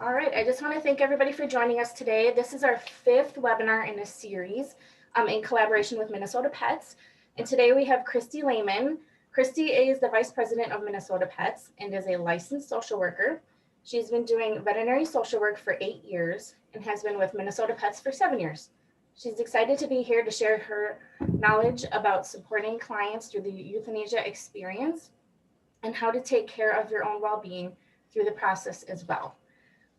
All right, I just want to thank everybody for joining us today. This is our fifth webinar in a series in collaboration with Minnesota Pets. And today we have Christy Lehman. Christy is the Vice President of Minnesota Pets and is a licensed social worker. She's been doing veterinary social work for 8 years and has been with Minnesota Pets for 7 years. She's excited to be here to share her knowledge about supporting clients through the euthanasia experience and how to take care of your own well-being through the process as well.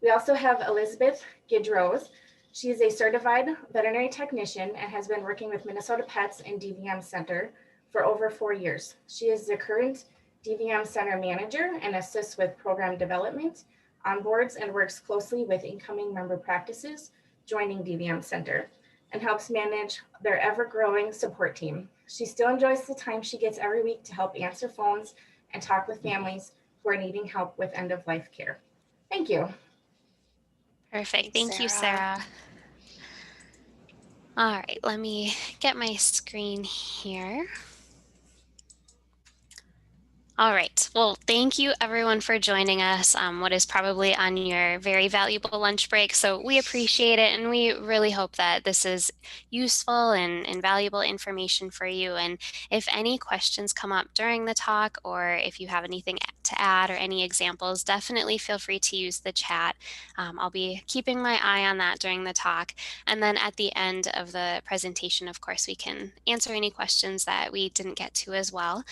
We also have Elizabeth Gidrose. She is a certified veterinary technician and has been working with Minnesota Pets and DVMcenter for over 4 years. She is the current DVMcenter manager and assists with program development, onboards, and works closely with incoming member practices joining DVMcenter and helps manage their ever-growing support team. She still enjoys the time she gets every week to help answer phones and talk with families who are needing help with end-of-life care. Thank you. Perfect. Thank you, Sarah. All right, let me get my screen here. All right. Well, thank you everyone for joining us. What is probably on your very valuable lunch break. So we appreciate it. And we really hope that this is useful and valuable information for you. And if any questions come up during the talk, or if you have anything to add or any examples, definitely feel free to use the chat. I'll be keeping my eye on that during the talk. And then at the end of the presentation, of course, we can answer any questions that we didn't get to as well.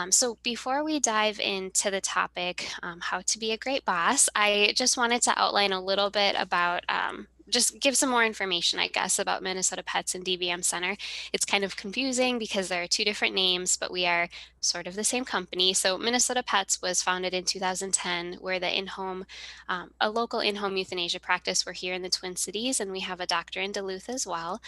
So before we dive into the topic, how to be a great boss, I just wanted to outline a little bit about just give some more information, I guess, about Minnesota Pets and DVMcenter. It's kind of confusing because there are two different names, but we are sort of the same company. So Minnesota Pets was founded in 2010. We're the a local in-home euthanasia practice. We're here in the Twin Cities, and we have a doctor in Duluth as well.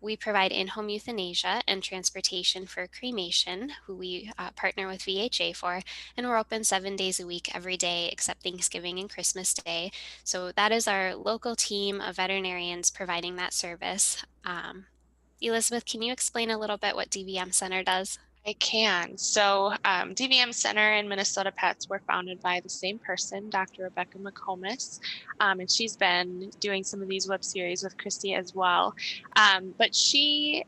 We provide in-home euthanasia and transportation for cremation, who we partner with VHA for, and we're open 7 days a week, every day except Thanksgiving and Christmas Day. So that is our local team of veterinarians providing that service. Elizabeth, can you explain a little bit what DVMcenter does? I can. So DVMcenter and Minnesota Pets were founded by the same person, Dr. Rebecca McComas, and she's been doing some of these web series with Christy as well. But she,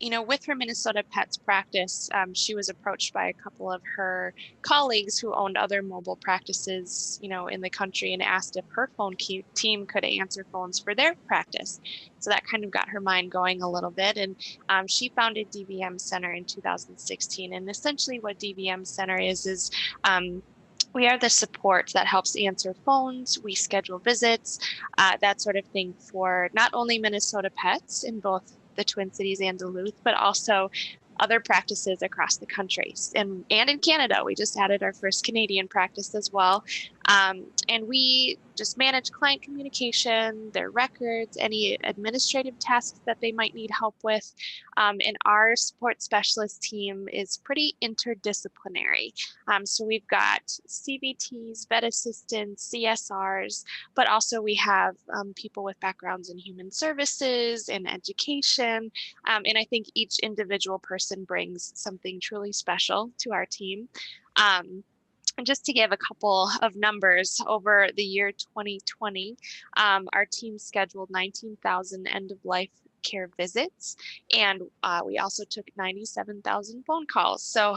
with her Minnesota Pets practice, she was approached by a couple of her colleagues who owned other mobile practices, in the country, and asked if her phone team could answer phones for their practice. So that kind of got her mind going a little bit. And she founded DVMcenter in 2016. And essentially what DVMcenter is we are the support that helps answer phones. We schedule visits, that sort of thing for not only Minnesota Pets in both the Twin Cities and Duluth, but also other practices across the country and in Canada. We just added our first Canadian practice as well. And we just manage client communication, their records, any administrative tasks that they might need help with. And our support specialist team is pretty interdisciplinary. So we've got CVTs, vet assistants, CSRs, but also we have people with backgrounds in human services and education. And I think each individual person brings something truly special to our team. And just to give a couple of numbers, over the year 2020, our team scheduled 19,000 end-of-life care visits, and we also took 97,000 phone calls. So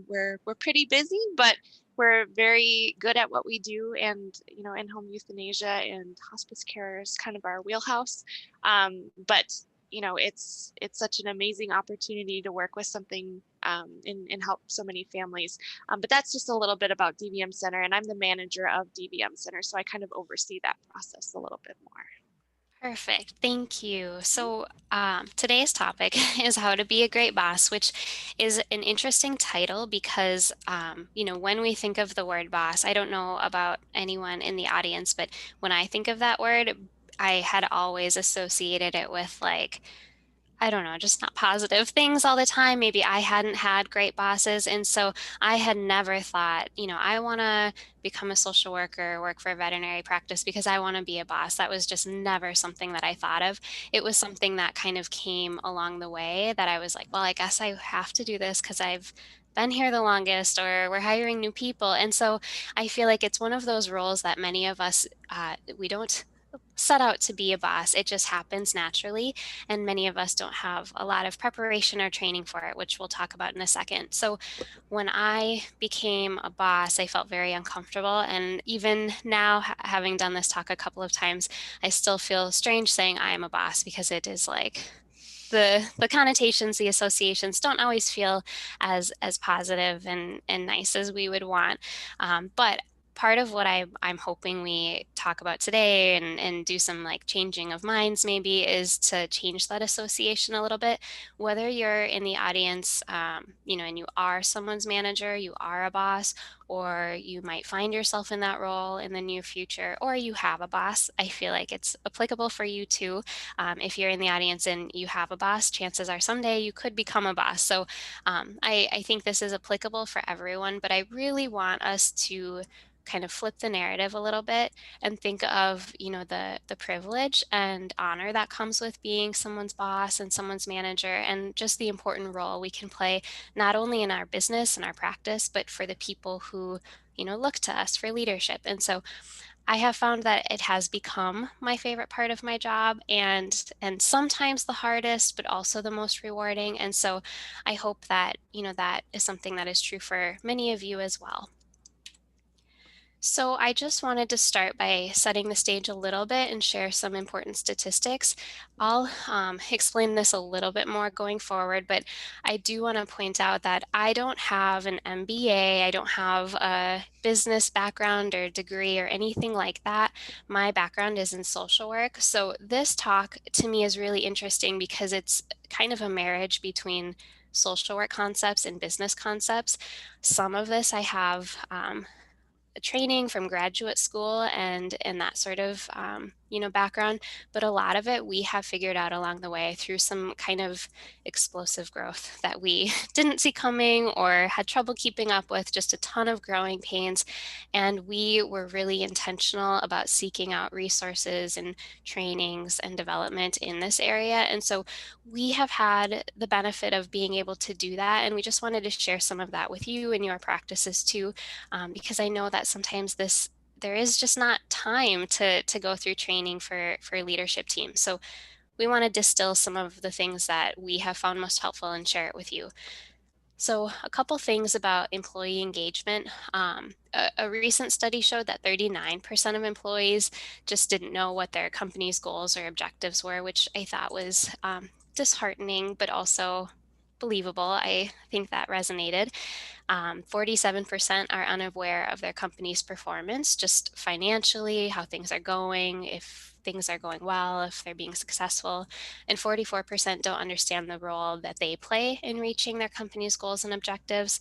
we're pretty busy, but we're very good at what we do, and in-home euthanasia and hospice care is kind of our wheelhouse. But it's such an amazing opportunity to work with something and help so many families. But that's just a little bit about DVMcenter, and I'm the manager of DVMcenter, so I kind of oversee that process a little bit more. Perfect. Thank you. So today's topic is how to be a great boss, which is an interesting title because, when we think of the word boss, I don't know about anyone in the audience, but when I think of that word, I had always associated it with I don't know, just not positive things all the time. Maybe I hadn't had great bosses. And so I had never thought, I want to become a social worker, work for a veterinary practice because I want to be a boss. That was just never something that I thought of. It was something that kind of came along the way that I was like, well, I guess I have to do this because I've been here the longest, or we're hiring new people. And so I feel like it's one of those roles that many of us, we don't set out to be a boss. It just happens naturally. And many of us don't have a lot of preparation or training for it, which we'll talk about in a second. So when I became a boss, I felt very uncomfortable. And even now, having done this talk a couple of times, I still feel strange saying I am a boss, because it is like the connotations, the associations don't always feel as positive and nice as we would want. But part of what I'm hoping we talk about today, and do some like changing of minds maybe, is to change that association a little bit. Whether you're in the audience, and you are someone's manager, you are a boss, or you might find yourself in that role in the near future, or you have a boss, I feel like it's applicable for you too. If you're in the audience and you have a boss, chances are someday you could become a boss. So I think this is applicable for everyone, but I really want us to kind of flip the narrative a little bit and think of, the privilege and honor that comes with being someone's boss and someone's manager, and just the important role we can play, not only in our business and our practice, but for the people who, look to us for leadership. And so I have found that it has become my favorite part of my job, and sometimes the hardest, but also the most rewarding. And so I hope that, that is something that is true for many of you as well. So I just wanted to start by setting the stage a little bit and share some important statistics. I'll explain this a little bit more going forward, but I do want to point out that I don't have an MBA, I don't have a business background or degree or anything like that. My background is in social work. So this talk to me is really interesting because it's kind of a marriage between social work concepts and business concepts. Some of this I have training from graduate school and that sort of background, but a lot of it we have figured out along the way through some kind of explosive growth that we didn't see coming or had trouble keeping up with, just a ton of growing pains. And we were really intentional about seeking out resources and trainings and development in this area. And so we have had the benefit of being able to do that, and we just wanted to share some of that with you and your practices too, because I know that sometimes there is just not time to go through training for leadership teams. So we want to distill some of the things that we have found most helpful and share it with you. So a couple things about employee engagement. A recent study showed that 39% of employees just didn't know what their company's goals or objectives were, which I thought was disheartening, but also believable. I think that resonated. 47% are unaware of their company's performance, just financially, how things are going, if things are going well, if they're being successful. And 44% don't understand the role that they play in reaching their company's goals and objectives.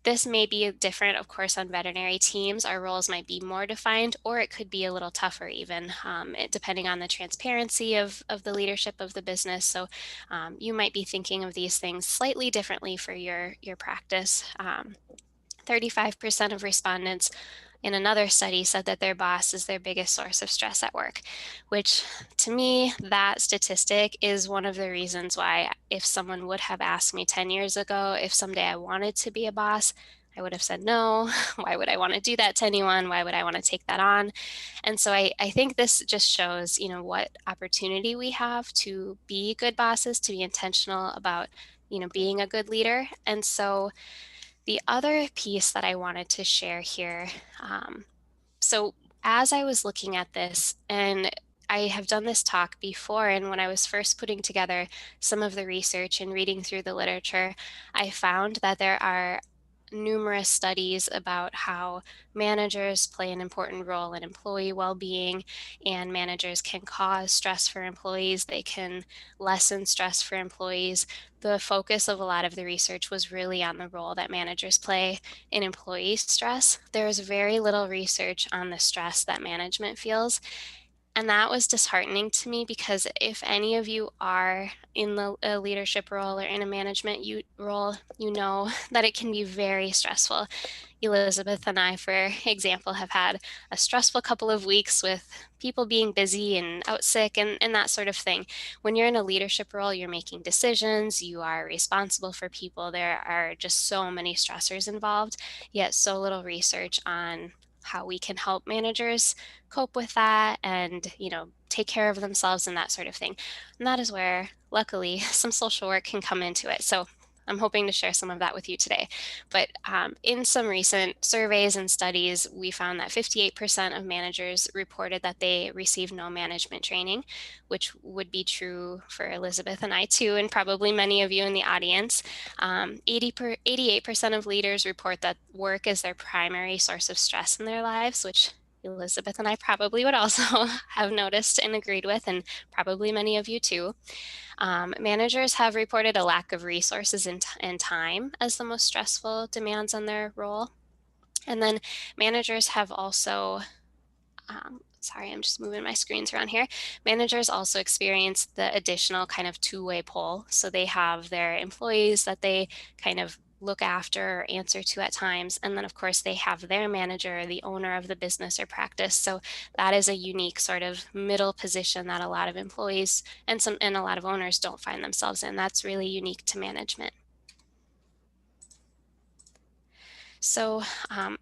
This may be different, of course, on veterinary teams. Our roles might be more defined, or it could be a little tougher even, depending on the transparency of the leadership of the business. So you might be thinking of these things slightly differently for your practice. 35% of respondents in another study said that their boss is their biggest source of stress at work, which to me, that statistic is one of the reasons why, if someone would have asked me 10 years ago if someday I wanted to be a boss, I would have said no. Why would I want to do that to anyone? Why would I want to take that on? And so I think this just shows, what opportunity we have to be good bosses, to be intentional about, being a good leader. And so the other piece that I wanted to share here, so as I was looking at this, and I have done this talk before, and when I was first putting together some of the research and reading through the literature, I found that there are numerous studies about how managers play an important role in employee well-being, and managers can cause stress for employees. They can lessen stress for employees. The focus of a lot of the research was really on the role that managers play in employee stress. There is very little research on the stress that management feels. And that was disheartening to me, because if any of you are in a leadership role or in a management role, you know that it can be very stressful. Elizabeth and I, for example, have had a stressful couple of weeks with people being busy and out sick and that sort of thing. When you're in a leadership role, you're making decisions, you are responsible for people. There are just so many stressors involved, yet so little research on how we can help managers cope with that and, take care of themselves and that sort of thing. And that is where, luckily, some social work can come into it. So I'm hoping to share some of that with you today. But in some recent surveys and studies, we found that 58% of managers reported that they received no management training, which would be true for Elizabeth and I too, and probably many of you in the audience. 88% of leaders report that work is their primary source of stress in their lives, which Elizabeth and I probably would also have noticed and agreed with, and probably many of you too. Managers have reported a lack of resources and time as the most stressful demands on their role. And then managers have also, sorry, I'm just moving my screens around here. Managers also experience the additional kind of two-way pull. So they have their employees that they kind of look after or answer to at times. And then of course they have their manager, the owner of the business or practice. So that is a unique sort of middle position that a lot of employees and a lot of owners don't find themselves in. That's really unique to management. So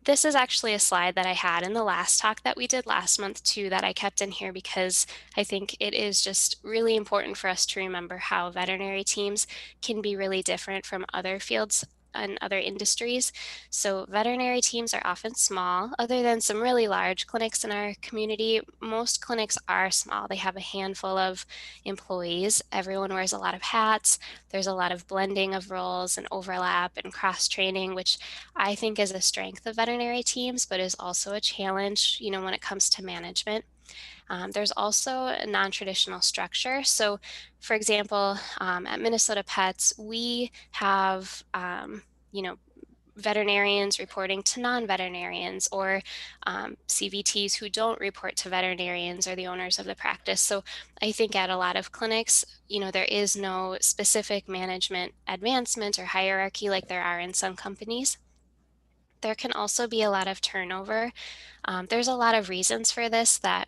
this is actually a slide that I had in the last talk that we did last month too, that I kept in here because I think it is just really important for us to remember how veterinary teams can be really different from other fields and other industries. So veterinary teams are often small. Other than some really large clinics in our community, most clinics are small. They have a handful of employees. Everyone wears a lot of hats. There's a lot of blending of roles and overlap and cross-training, which I think is a strength of veterinary teams, but is also a challenge, when it comes to management. There's also a non-traditional structure. So for example, at Minnesota Pets, we have, veterinarians reporting to non-veterinarians, or CVTs who don't report to veterinarians or the owners of the practice. So I think at a lot of clinics, there is no specific management advancement or hierarchy like there are in some companies. There can also be a lot of turnover. There's a lot of reasons for this that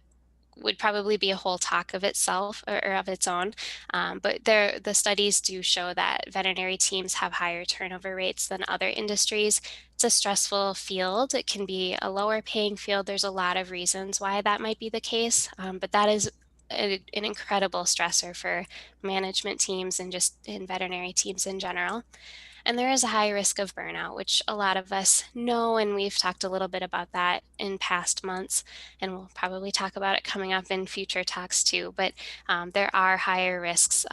would probably be a whole talk of itself or of its own. But the studies do show that veterinary teams have higher turnover rates than other industries. It's a stressful field. It can be a lower paying field. There's a lot of reasons why that might be the case, but that is an incredible stressor for management teams and just in veterinary teams in general. And there is a high risk of burnout, which a lot of us know, and we've talked a little bit about that in past months, and we'll probably talk about it coming up in future talks too. But there are higher risks.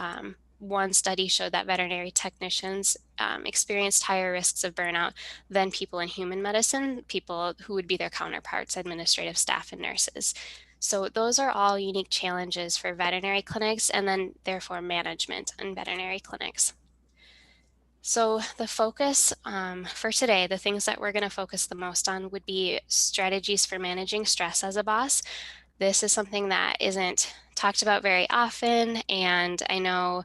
One study showed that veterinary technicians experienced higher risks of burnout than people in human medicine, people who would be their counterparts, administrative staff and nurses. So those are all unique challenges for veterinary clinics, and then therefore management in veterinary clinics. So the focus for today, the things that we're going to focus the most on would be strategies for managing stress as a boss. This is something that isn't talked about very often, and I know,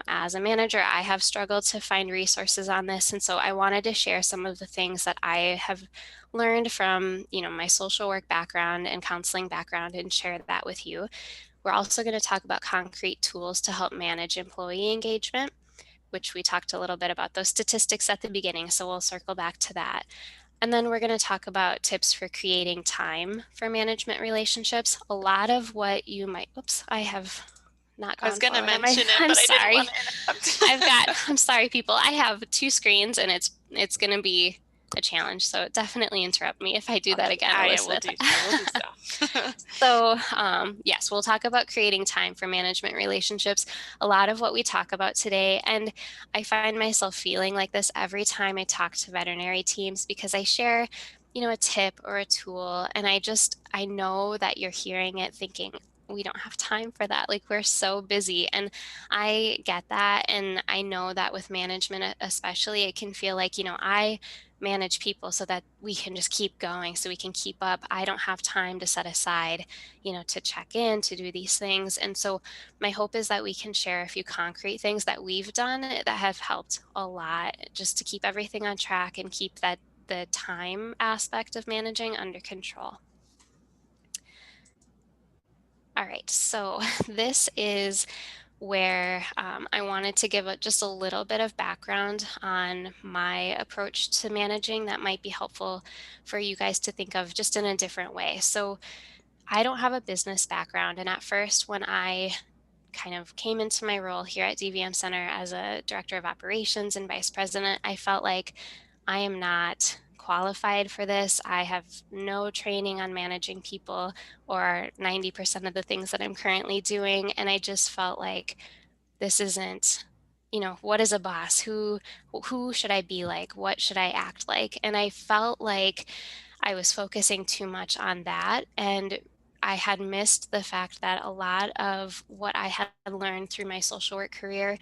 as a manager, I have struggled to find resources on this, and so I wanted to share some of the things that I have learned from, my social work background and counseling background and share that with you. We're also going to talk about concrete tools to help manage employee engagement, which we talked a little bit about those statistics at the beginning, so we'll circle back to that. And then we're going to talk about tips for creating time for management relationships. A lot of what you might, oops, I have not gone I was going to forward. mention it, I'm but sorry. I didn't want to interrupt. I'm sorry, people. I have two screens and it's going to be a challenge. So definitely interrupt me if I do that again, Elizabeth. I will do so. So yes, we'll talk about creating time for management relationships, a lot of what we talk about today. And I find myself feeling like this every time I talk to veterinary teams, because I share, a tip or a tool, and I know that you're hearing it thinking, we don't have time for that. Like, we're so busy. And I get that. And I know that with management, especially, it can feel like, I manage people so that we can just keep going, so we can keep up. I don't have time to set aside, to check in, to do these things. And so my hope is that we can share a few concrete things that we've done that have helped a lot, just to keep everything on track and keep that the time aspect of managing under control. All right, so this is where I wanted to give just a little bit of background on my approach to managing that might be helpful for you guys to think of just in a different way. So I don't have a business background, and at first when I kind of came into my role here at DVM Center as a director of operations and vice president, I felt like I am not qualified for this. I have no training on managing people or 90% of the things that I'm currently doing. And I just felt like this isn't, what is a boss? Who should I be like? What should I act like? And I felt like I was focusing too much on that, and I had missed the fact that a lot of what I had learned through my social work career,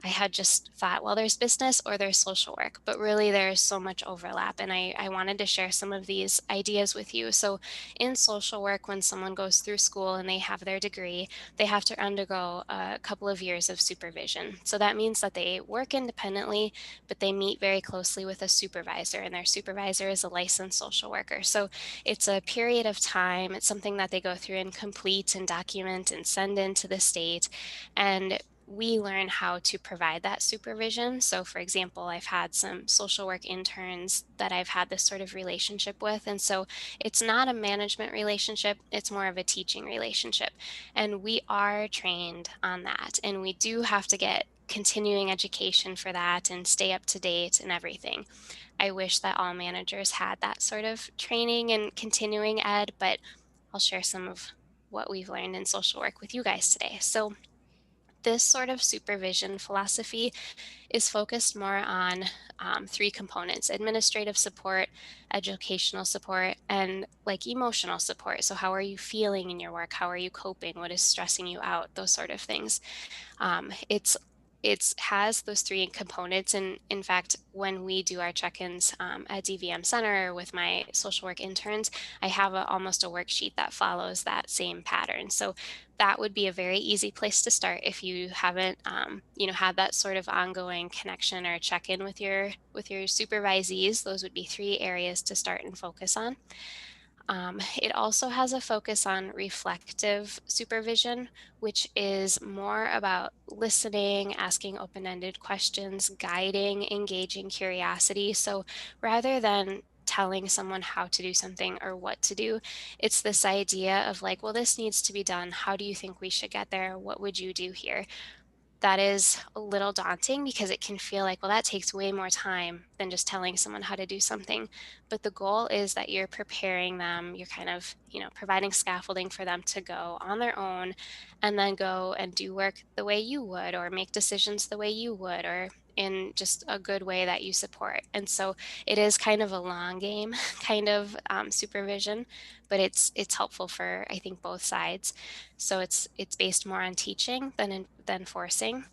I had just thought, well, there's business or there's social work, but really there's so much overlap. And I wanted to share some of these ideas with you. So in social work, when someone goes through school and they have their degree, they have to undergo a couple of years of supervision. So that means that they work independently, but they meet very closely with a supervisor, and their supervisor is a licensed social worker. So it's a period of time. It's something that they go through and complete and document and send into the state. And we learn how to provide that supervision. So, for example, I've had some social work interns that I've had this sort of relationship with. And so it's not a management relationship, it's more of a teaching relationship. And we are trained on that. And we do have to get continuing education for that and stay up to date and everything. I wish that all managers had that sort of training and continuing ed, but I'll share some of what we've learned in social work with you guys today. So, this sort of supervision philosophy is focused more on three components: administrative support, educational support, and like emotional support. So, how are you feeling in your work? How are you coping? What is stressing you out? Those sort of things. It's has those three components, and in fact, when we do our check-ins at DVM Center with my social work interns, I have almost a worksheet that follows that same pattern. So that would be a very easy place to start if you haven't, had that sort of ongoing connection or check-in with your supervisees. Those would be three areas to start and focus on. It also has a focus on reflective supervision, which is more about listening, asking open-ended questions, guiding, engaging curiosity. So rather than telling someone how to do something or what to do, it's this idea of like, well, this needs to be done. How do you think we should get there? What would you do here? That is a little daunting because it can feel like, well, that takes way more time than just telling someone how to do something. But the goal is that you're preparing them, you're kind of, providing scaffolding for them to go on their own and then go and do work the way you would, or make decisions the way you would, or in just a good way that you support. And so it is kind of a long game kind of supervision, but it's helpful for, I think, both sides. So it's based more on teaching than forcing.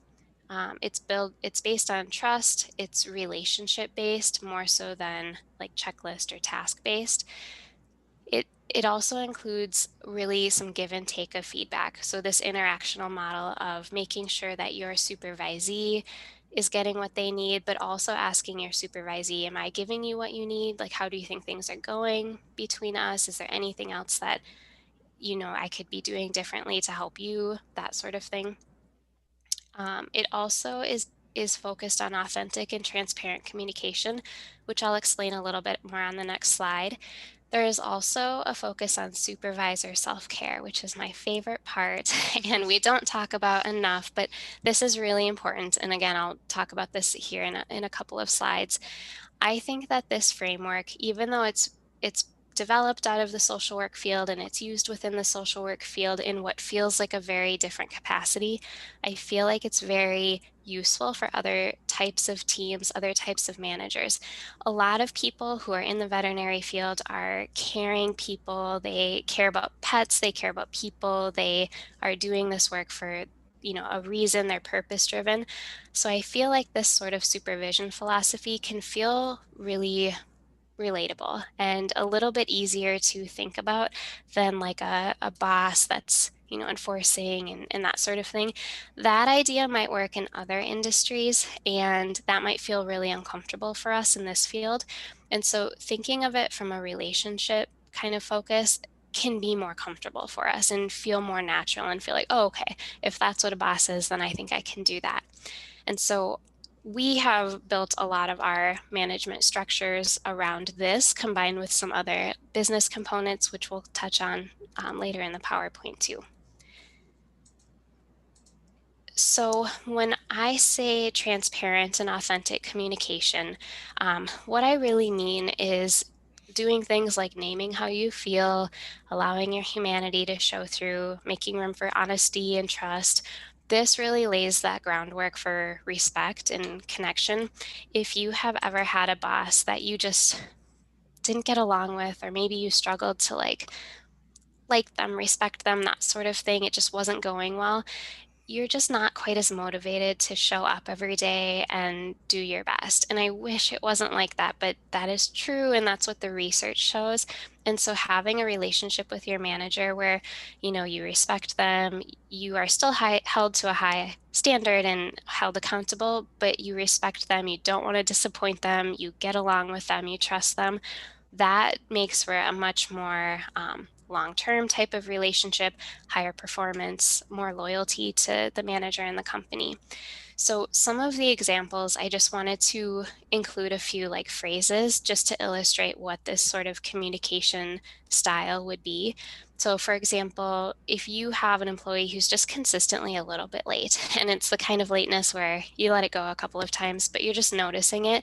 It's based on trust. It's relationship based more so than like checklist or task based. It also includes really some give and take of feedback. So this interactional model of making sure that your supervisee is getting what they need, but also asking your supervisee, am I giving you what you need? Like, how do you think things are going between us? Is there anything else that I could be doing differently to help you, that sort of thing. It also is focused on authentic and transparent communication, which I'll explain a little bit more on the next slide. There is also a focus on supervisor self-care, which is my favorite part, and we don't talk about enough, but this is really important. And again, I'll talk about this here in a couple of slides. I think that this framework, even though it's developed out of the social work field and it's used within the social work field in what feels like a very different capacity, I feel like it's very useful for other types of teams, other types of managers. A lot of people who are in the veterinary field are caring people. They care about pets, they care about people, they are doing this work for a reason. They're purpose driven. So I feel like this sort of supervision philosophy can feel really relatable and a little bit easier to think about than like a boss that's enforcing and that sort of thing. That idea might work in other industries, and that might feel really uncomfortable for us in this field. And so thinking of it from a relationship kind of focus can be more comfortable for us and feel more natural and feel like, oh, okay, if that's what a boss is, then I think I can do that. And so we have built a lot of our management structures around this, combined with some other business components, which we'll touch on later in the PowerPoint too. So when I say transparent and authentic communication, what I really mean is doing things like naming how you feel, allowing your humanity to show through, making room for honesty and trust. This really lays that groundwork for respect and connection. If you have ever had a boss that you just didn't get along with, or maybe you struggled to like them, respect them, that sort of thing, it just wasn't going well, you're just not quite as motivated to show up every day and do your best. And I wish it wasn't like that, but that is true. And that's what the research shows. And so having a relationship with your manager where, you respect them, you are still held to a high standard and held accountable, but you respect them, you don't want to disappoint them, you get along with them, you trust them, that makes for a much more long-term type of relationship, higher performance, more loyalty to the manager and the company. So some of the examples, I just wanted to include a few phrases just to illustrate what this sort of communication style would be. So for example, if you have an employee who's just consistently a little bit late, and it's the kind of lateness where you let it go a couple of times, but you're just noticing it,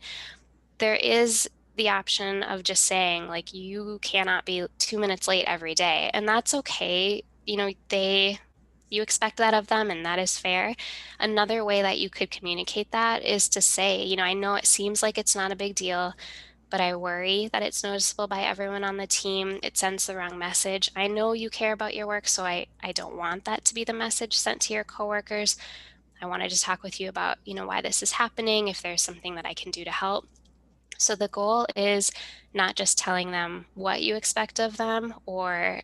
there is the option of just saying you cannot be 2 minutes late every day, and that's okay. You expect that of them, and that is fair. Another way that you could communicate that is to say, I know it seems like it's not a big deal, but I worry that it's noticeable by everyone on the team. It sends the wrong message. I know you care about your work, so I don't want that to be the message sent to your coworkers. I want to just talk with you about, why this is happening, if there's something that I can do to help. So the goal is not just telling them what you expect of them, or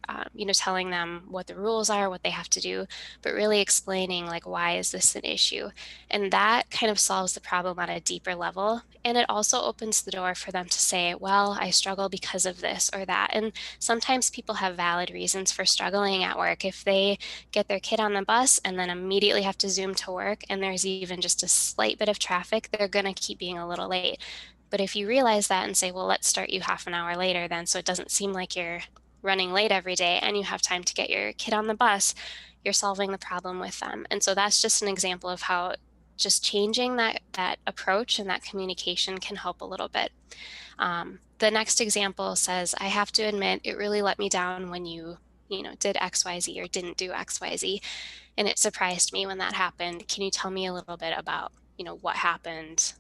telling them what the rules are, what they have to do, but really explaining why is this an issue. And that kind of solves the problem on a deeper level. And it also opens the door for them to say, well, I struggle because of this or that. And sometimes people have valid reasons for struggling at work. If they get their kid on the bus and then immediately have to Zoom to work, and there's even just a slight bit of traffic, they're going to keep being a little late. But if you realize that and say, well, let's start you half an hour later then, so it doesn't seem like you're running late every day and you have time to get your kid on the bus, you're solving the problem with them. And so that's just an example of how just changing that approach and that communication can help a little bit. The next example says, I have to admit, it really let me down when you did XYZ or didn't do XYZ. And it surprised me when that happened. Can you tell me a little bit about, what happened,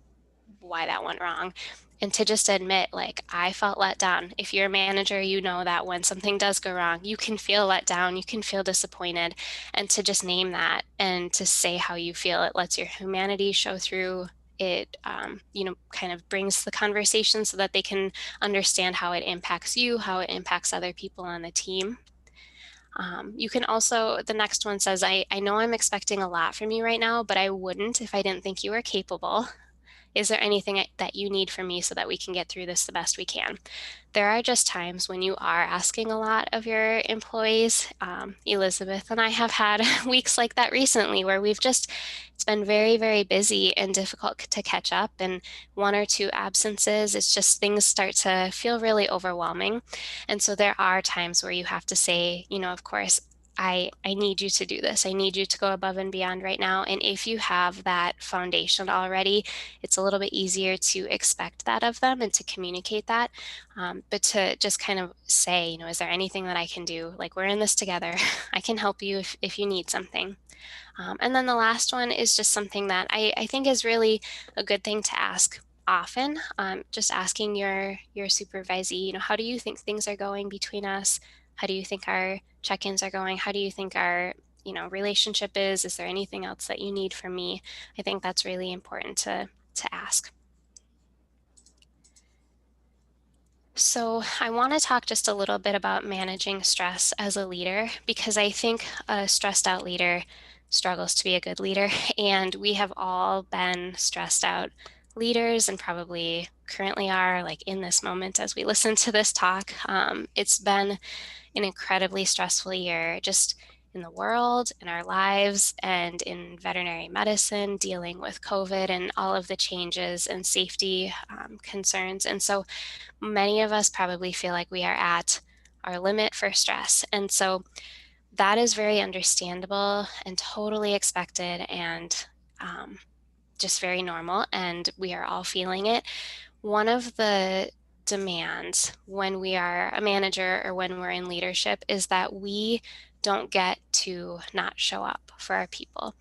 why that went wrong? And to just admit, I felt let down. If you're a manager, you know that when something does go wrong, you can feel let down, you can feel disappointed. And to just name that and to say how you feel, it lets your humanity show through. It, kind of brings the conversation so that they can understand how it impacts you, how it impacts other people on the team. You can also, the next one says, I know I'm expecting a lot from you right now, but I wouldn't if I didn't think you were capable. Is there anything that you need from me so that we can get through this the best we can? There are just times when you are asking a lot of your employees. Elizabeth and I have had weeks like that recently where it's been very, very busy and difficult to catch up. And 1 or 2 absences, it's just things start to feel really overwhelming. And so there are times where you have to say, of course, I need you to do this. I need you to go above and beyond right now. And if you have that foundation already, it's a little bit easier to expect that of them and to communicate that. But to just kind of say, is there anything that I can do? We're in this together. I can help you if you need something. And then the last one is just something that I think is really a good thing to ask often. Just asking your supervisee, how do you think things are going between us? How do you think our check-ins are going? How do you think our relationship is? Is there anything else that you need from me? I think that's really important to ask. So I want to talk just a little bit about managing stress as a leader, because I think a stressed out leader struggles to be a good leader. And we have all been stressed out leaders and probably currently are, like, in this moment as we listen to this talk. It's been an incredibly stressful year, just in the world, in our lives, and in veterinary medicine, dealing with COVID and all of the changes and safety concerns. And so many of us probably feel like we are at our limit for stress. And so that is very understandable and totally expected, and just very normal. And we are all feeling it. One of the demands when we are a manager or when we're in leadership is that we don't get to not show up for our people.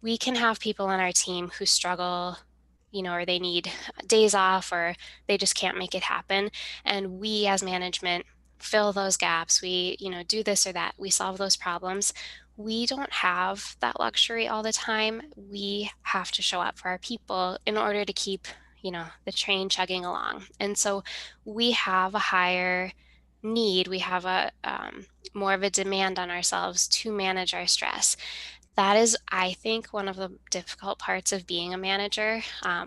We can have people on our team who struggle, or they need days off, or they just can't make it happen. And we as management fill those gaps. We, do this or that. We solve those problems. We don't have that luxury all the time. We have to show up for our people in order to keep, the train chugging along. And so we have a higher need. We have a more of a demand on ourselves to manage our stress. That is, I think, one of the difficult parts of being a manager.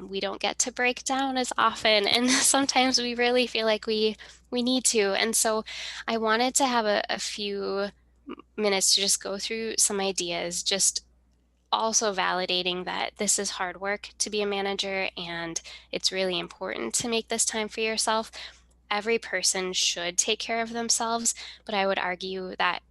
We don't get to break down as often, and sometimes we really feel like we need to. And so I wanted to have a few minutes to just go through some ideas, just also validating that this is hard work to be a manager, and it's really important to make this time for yourself. Every person should take care of themselves, but I would argue that,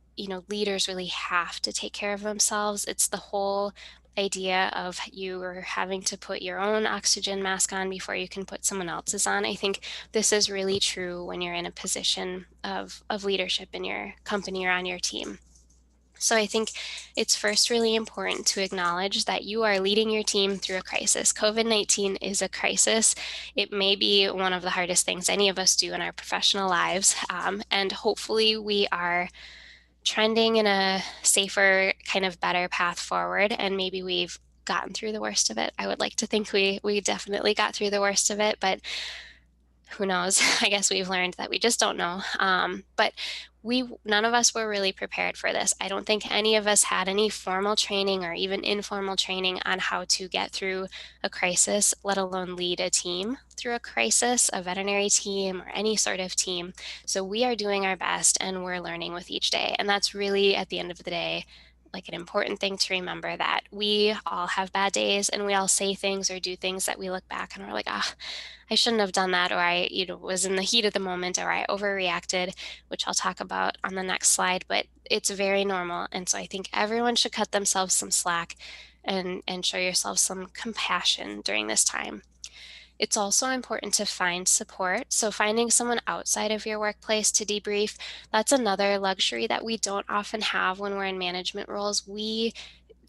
leaders really have to take care of themselves. It's the whole idea of you are having to put your own oxygen mask on before you can put someone else's on. I think this is really true when you're in a position of leadership in your company or on your team. So I think it's first really important to acknowledge that you are leading your team through a crisis. COVID-19 is a crisis. It may be one of the hardest things any of us do in our professional lives. And hopefully we are trending in a safer, kind of better path forward. And maybe we've gotten through the worst of it. I would like to think we definitely got through the worst of it, but who knows? I guess we've learned that we just don't know. But none of us were really prepared for this. I don't think any of us had any formal training or even informal training on how to get through a crisis, let alone lead a team through a crisis, a veterinary team or any sort of team. So we are doing our best and we're learning with each day. And that's really, at the end of the day, like, an important thing to remember, that we all have bad days and we all say things or do things that we look back and we're like, I shouldn't have done that, or I, was in the heat of the moment, or I overreacted, which I'll talk about on the next slide, but it's very normal. And so I think everyone should cut themselves some slack and show yourself some compassion during this time. It's also important to find support. So finding someone outside of your workplace to debrief, that's another luxury that we don't often have when we're in management roles. We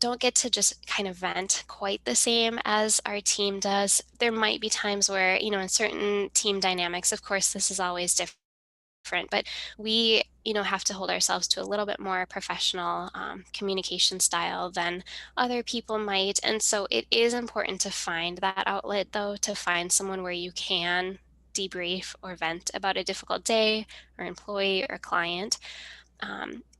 don't get to just kind of vent quite the same as our team does. There might be times where, in certain team dynamics, of course, this is always different, but we, have to hold ourselves to a little bit more professional communication style than other people might. And so it is important to find that outlet, though, to find someone where you can debrief or vent about a difficult day or employee or client.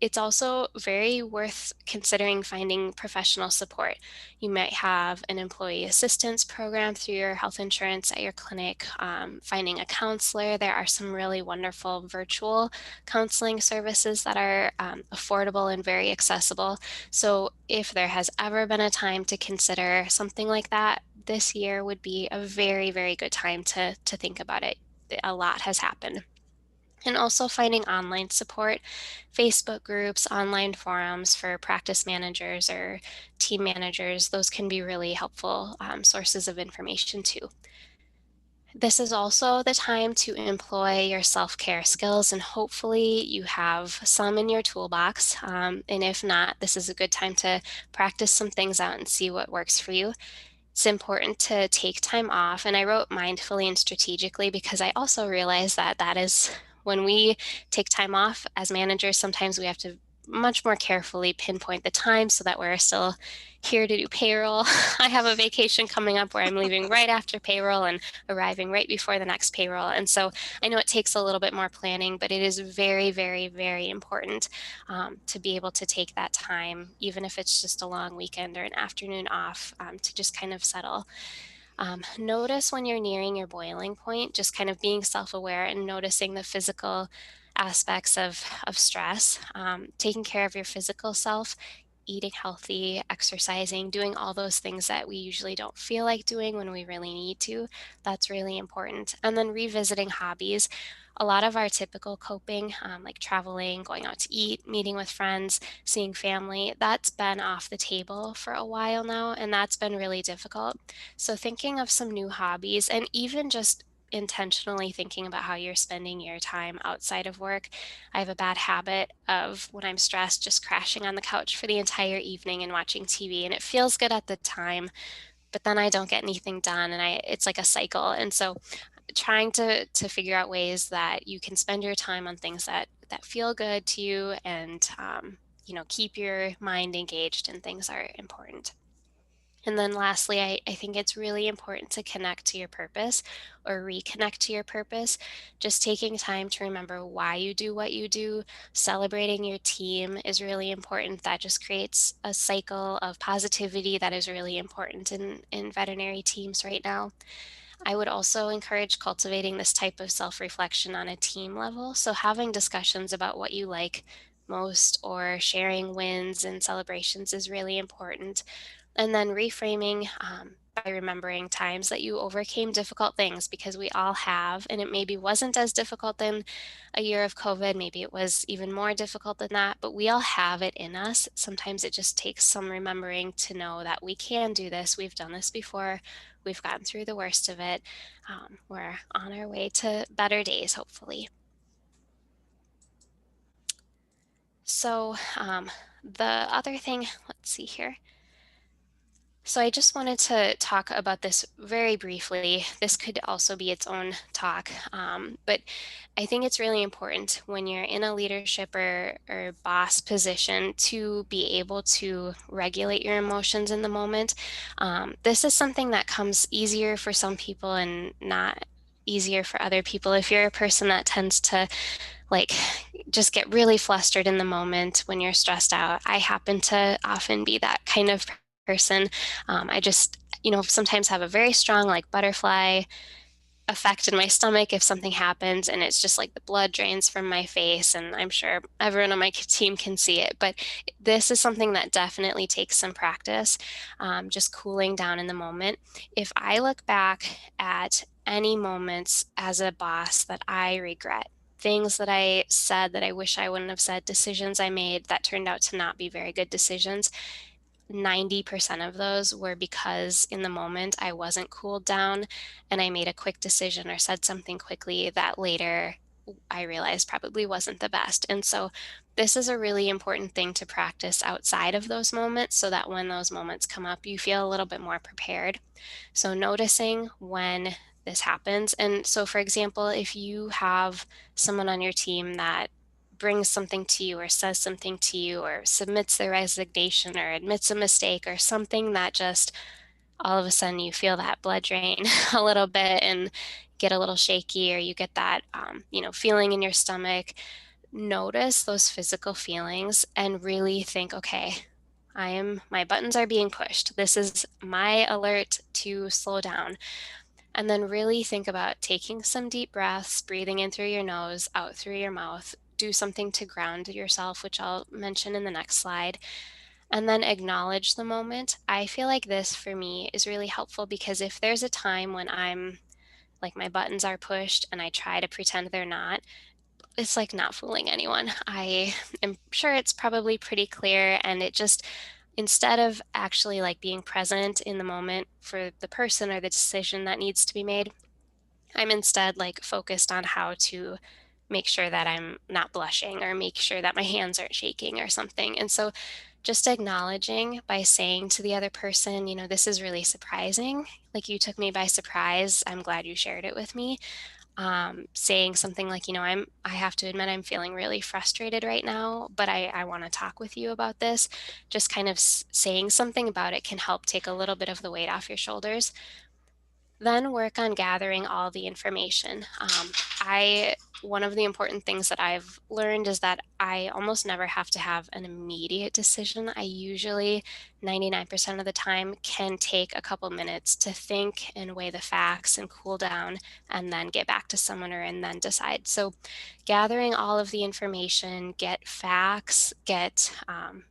It's also very worth considering finding professional support. You might have an employee assistance program through your health insurance at your clinic, finding a counselor. There are some really wonderful virtual counseling services that are affordable and very accessible. So if there has ever been a time to consider something like that, this year would be a very, very good time to think about it. A lot has happened. And also finding online support, Facebook groups, online forums for practice managers or team managers. Those can be really helpful sources of information too. This is also the time to employ your self-care skills, and hopefully you have some in your toolbox. And if not, this is a good time to practice some things out and see what works for you. It's important to take time off. And I wrote mindfully and strategically because I also realize that is when we take time off as managers, sometimes we have to much more carefully pinpoint the time so that we're still here to do payroll. I have a vacation coming up where I'm leaving right after payroll and arriving right before the next payroll. And so I know it takes a little bit more planning, but it is very, very, very important to be able to take that time, even if it's just a long weekend or an afternoon off, to just kind of settle. Notice when you're nearing your boiling point, just kind of being self-aware and noticing the physical aspects of stress, taking care of your physical self, eating healthy, exercising, doing all those things that we usually don't feel like doing when we really need to. That's really important. And then revisiting hobbies. A lot of our typical coping, like traveling, going out to eat, meeting with friends, seeing family, that's been off the table for a while now, and that's been really difficult. So thinking of some new hobbies and even just intentionally thinking about how you're spending your time outside of work. I have a bad habit of when I'm stressed, just crashing on the couch for the entire evening and watching TV, and it feels good at the time, but then I don't get anything done, and it's like a cycle. And so trying to figure out ways that you can spend your time on things that feel good to you and keep your mind engaged in things are important. And then lastly, I think it's really important to connect to your purpose or reconnect to your purpose. Just taking time to remember why you do what you do, celebrating your team is really important. That just creates a cycle of positivity that is really important in veterinary teams right now. I would also encourage cultivating this type of self-reflection on a team level. So having discussions about what you like most or sharing wins and celebrations is really important. And then reframing by remembering times that you overcame difficult things, because we all have, and it maybe wasn't as difficult than a year of COVID. Maybe it was even more difficult than that, but we all have it in us. Sometimes it just takes some remembering to know that we can do this. We've done this before. We've gotten through the worst of it. We're on our way to better days, hopefully. So the other thing, let's see here. So I just wanted to talk about this very briefly. This could also be its own talk, but I think it's really important when you're in a leadership or boss position to be able to regulate your emotions in the moment. This is something that comes easier for some people and not easier for other people. If you're a person that tends to like just get really flustered in the moment when you're stressed out, I happen to often be that kind of person. I just, sometimes have a very strong like butterfly effect in my stomach if something happens, and it's just like the blood drains from my face, and I'm sure everyone on my team can see it. But this is something that definitely takes some practice, just cooling down in the moment. If I look back at any moments as a boss that I regret, things that I said that I wish I wouldn't have said, decisions I made that turned out to not be very good decisions, 90% of those were because in the moment I wasn't cooled down and I made a quick decision or said something quickly that later I realized probably wasn't the best. And so this is a really important thing to practice outside of those moments so that when those moments come up, you feel a little bit more prepared. So noticing when this happens. And so, for example, if you have someone on your team that brings something to you or says something to you or submits their resignation or admits a mistake or something that just all of a sudden you feel that blood drain a little bit and get a little shaky, or you get that feeling in your stomach, notice those physical feelings and really think, okay, my buttons are being pushed. This is my alert to slow down. And then really think about taking some deep breaths, breathing in through your nose, out through your mouth. Do something to ground yourself, which I'll mention in the next slide. And then acknowledge the moment. I feel like this for me is really helpful because if there's a time when I'm like my buttons are pushed and I try to pretend they're not, it's like not fooling anyone. I am sure it's probably pretty clear, and it just, instead of actually like being present in the moment for the person or the decision that needs to be made, I'm instead like focused on how to make sure that I'm not blushing or make sure that my hands aren't shaking or something. And so just acknowledging by saying to the other person, this is really surprising. Like, you took me by surprise. I'm glad you shared it with me. saying something like, I have to admit I'm feeling really frustrated right now, but I want to talk with you about this. Just kind of saying something about it can help take a little bit of the weight off your shoulders. Then work on gathering all the information. One of the important things that I've learned is that I almost never have to have an immediate decision. I usually, 99% of the time, can take a couple minutes to think and weigh the facts and cool down and then get back to someone and then decide. So gathering all of the information, get facts, get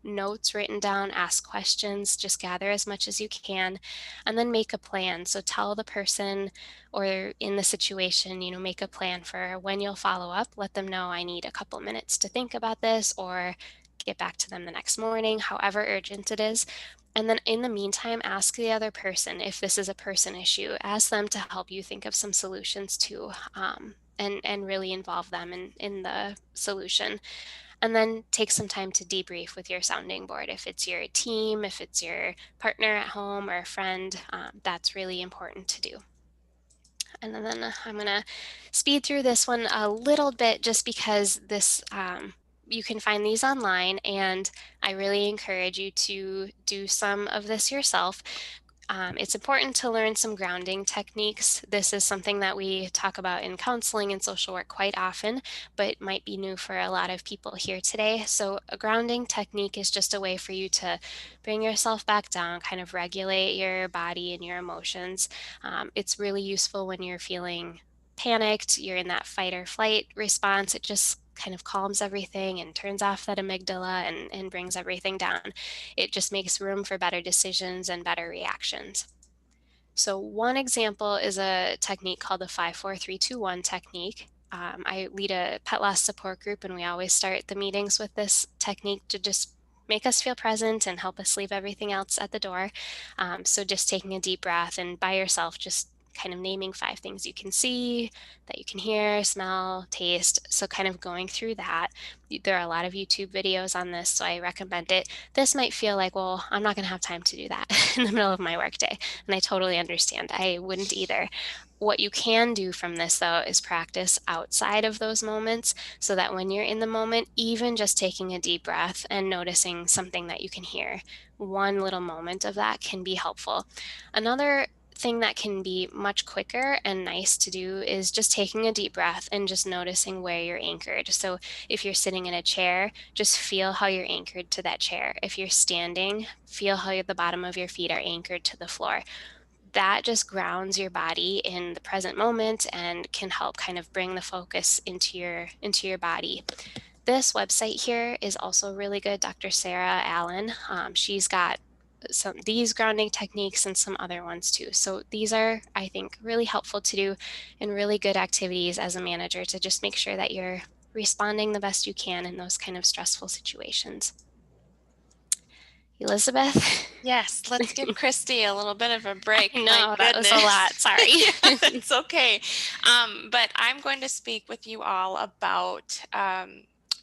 notes written down, ask questions, just gather as much as you can, and then make a plan. So tell the person or in the situation, make a plan for when you'll follow up. Let them know I need a couple minutes to think about this, or get back to them the next morning, however urgent it is. And then in the meantime, ask the other person if this is a person issue. Ask them to help you think of some solutions too, and really involve them in the solution. And then take some time to debrief with your sounding board. If it's your team, if it's your partner at home or a friend, that's really important to do. And then I'm going to speed through this one a little bit just because you can find these online, and I really encourage you to do some of this yourself. It's important to learn some grounding techniques. This is something that we talk about in counseling and social work quite often, but might be new for a lot of people here today. So a grounding technique is just a way for you to bring yourself back down, kind of regulate your body and your emotions. It's really useful when you're feeling panicked, you're in that fight or flight response. It just kind of calms everything and turns off that amygdala and brings everything down. It just makes room for better decisions and better reactions. So one example is a technique called the 5-4-3-2-1 technique. I lead a pet loss support group, and we always start the meetings with this technique to just make us feel present and help us leave everything else at the door. So just taking a deep breath and by yourself, just kind of naming 5 things you can see, that you can hear, smell, taste. So kind of going through that. There are a lot of YouTube videos on this, so I recommend it. This might feel like, well, I'm not going to have time to do that in the middle of my workday. And I totally understand. I wouldn't either. What you can do from this, though, is practice outside of those moments so that when you're in the moment, even just taking a deep breath and noticing something that you can hear, one little moment of that can be helpful. Another thing that can be much quicker and nice to do is just taking a deep breath and just noticing where you're anchored. So if you're sitting in a chair, just feel how you're anchored to that chair. If you're standing, feel how the bottom of your feet are anchored to the floor. That just grounds your body in the present moment and can help kind of bring the focus into your body. This website here is also really good. Dr. Sarah Allen, she's got these grounding techniques and some other ones too. So these are, I think, really helpful to do and really good activities as a manager to just make sure that you're responding the best you can in those kind of stressful situations. Elizabeth? Yes, let's give Christy a little bit of a break. I know, My that was a goodness. lot. Sorry. It's okay. But I'm going to speak with you all about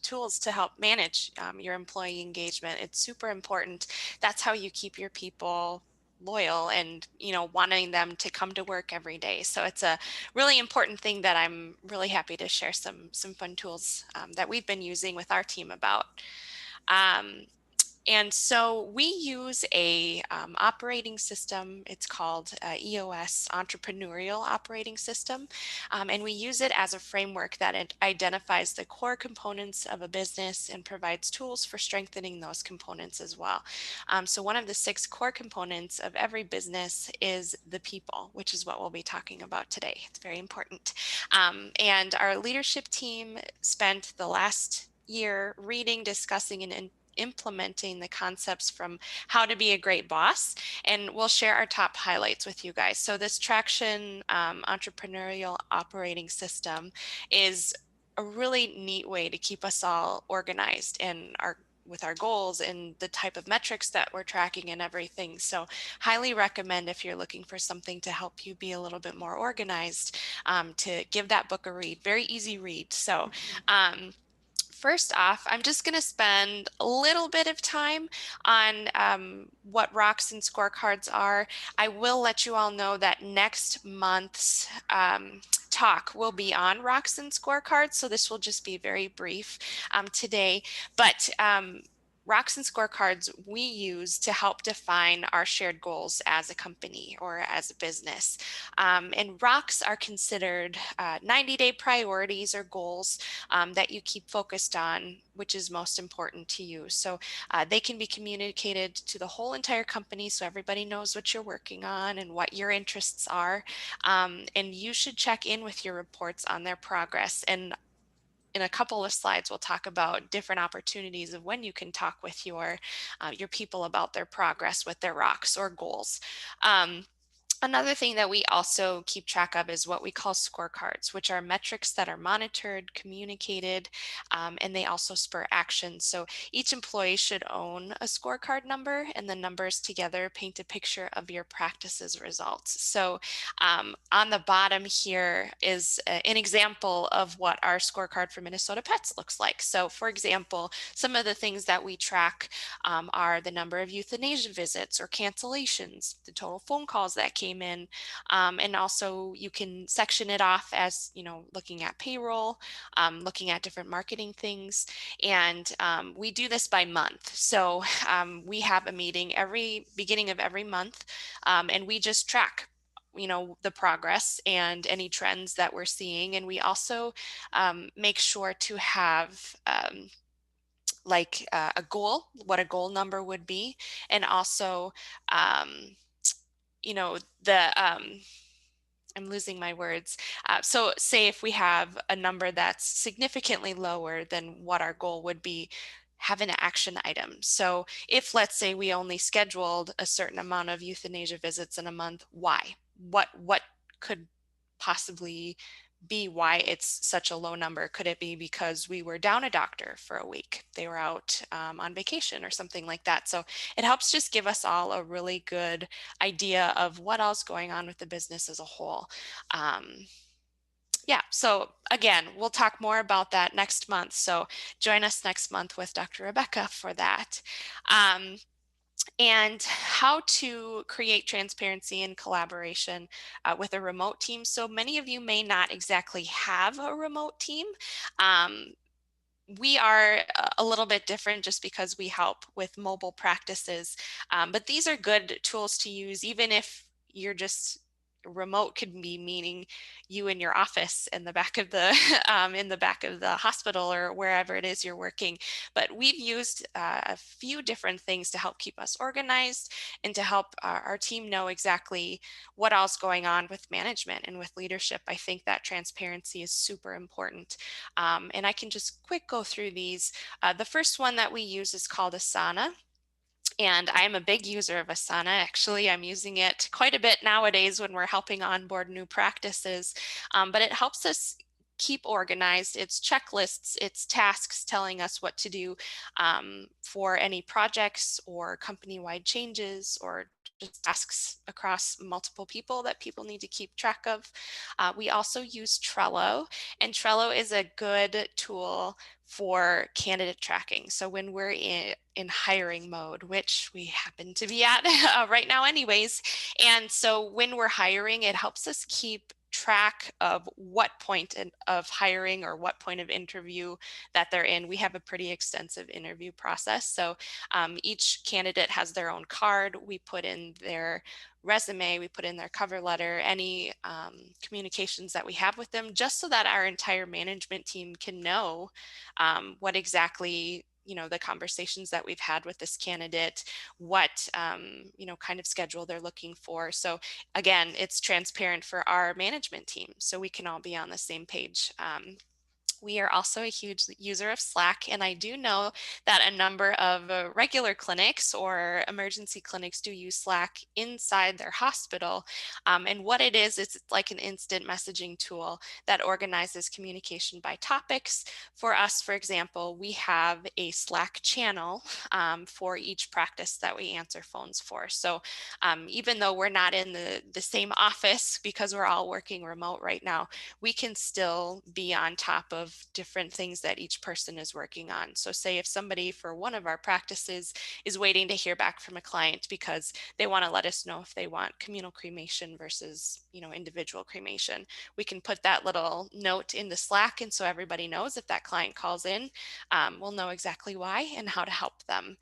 tools to help manage your employee engagement. It's super important. That's how you keep your people loyal and wanting them to come to work every day. So it's a really important thing that I'm really happy to share some fun tools that we've been using with our team about. And so we use a operating system. It's called EOS, Entrepreneurial Operating System. And we use it as a framework that it identifies the core components of a business and provides tools for strengthening those components as well. So one of the 6 core components of every business is the people, which is what we'll be talking about today. It's very important. And our leadership team spent the last year reading, discussing, and implementing the concepts from How to Be a Great Boss, and we'll share our top highlights with you guys. So this Traction Entrepreneurial Operating System is a really neat way to keep us all organized and with our goals and the type of metrics that we're tracking and everything. So highly recommend if you're looking for something to help you be a little bit more organized, to give that book a read. Very easy read. So First off, I'm just going to spend a little bit of time on what rocks and scorecards are. I will let you all know that next month's talk will be on rocks and scorecards, so this will just be very brief today. But rocks and scorecards we use to help define our shared goals as a company or as a business. And rocks are considered 90-day priorities or goals that you keep focused on, which is most important to you. So they can be communicated to the whole entire company so everybody knows what you're working on and what your interests are. And you should check in with your reports on their progress. And in a couple of slides, we'll talk about different opportunities of when you can talk with your people about their progress with their rocks or goals. Another thing that we also keep track of is what we call scorecards, which are metrics that are monitored, communicated, and they also spur action. So each employee should own a scorecard number, and the numbers together paint a picture of your practice's results. So on the bottom here is an example of what our scorecard for Minnesota Pets looks like. So for example, some of the things that we track are the number of euthanasia visits or cancellations, the total phone calls that came in, and also you can section it off as, you know, looking at payroll, looking at different marketing things, and we do this by month. So we have a meeting every beginning of every month, and we just track, you know, the progress and any trends that we're seeing, and we also make sure to have a goal, what a goal number would be, and also you know, I'm losing my words. So say if we have a number that's significantly lower than what our goal would be, have an action item. So if, let's say, we only scheduled a certain amount of euthanasia visits in a month, why? What could possibly be why it's such a low number? Could it be because we were down a doctor for a week? They were out on vacation or something like that. So it helps just give us all a really good idea of what else going on with the business as a whole. Yeah, so again, we'll talk more about that next month. So join us next month with Dr. Rebecca for that. And how to create transparency and collaboration with a remote team. So many of you may not exactly have a remote team. We are a little bit different just because we help with mobile practices, but these are good tools to use even if you're just remote. Could be meaning you in your office in the back of the in the back of the hospital or wherever it is you're working. But we've used a few different things to help keep us organized and to help our team know exactly what else going on with management and with leadership. I think that transparency is super important. And I can just quick go through these. The first one that we use is called Asana. And I am a big user of Asana. Actually, I'm using it quite a bit nowadays when we're helping onboard new practices, but it helps us keep organized. It's checklists, it's tasks telling us what to do for any projects or company-wide changes or just tasks across multiple people that people need to keep track of. We also use Trello, and Trello is a good tool for candidate tracking. So when we're in hiring mode, which we happen to be at right now anyways, and so when we're hiring, it helps us keep track of what point of hiring or what point of interview that they're in. We have a pretty extensive interview process. So each candidate has their own card. We put in their resume, we put in their cover letter, any communications that we have with them, just so that our entire management team can know what exactly, you know, the conversations that we've had with this candidate, what, you know, kind of schedule they're looking for. So again, it's transparent for our management team, so we can all be on the same page. We are also a huge user of Slack, and I do know that a number of regular clinics or emergency clinics do use Slack inside their hospital. And what it is, it's like an instant messaging tool that organizes communication by topics. For us, for example, we have a Slack channel for each practice that we answer phones for. So even though we're not in the same office because we're all working remote right now, we can still be on top of of different things that each person is working on. So say if somebody for one of our practices is waiting to hear back from a client because they want to let us know if they want communal cremation versus, individual cremation, we can put that little note in the Slack. And so everybody knows if that client calls in, we'll know exactly why and how to help them.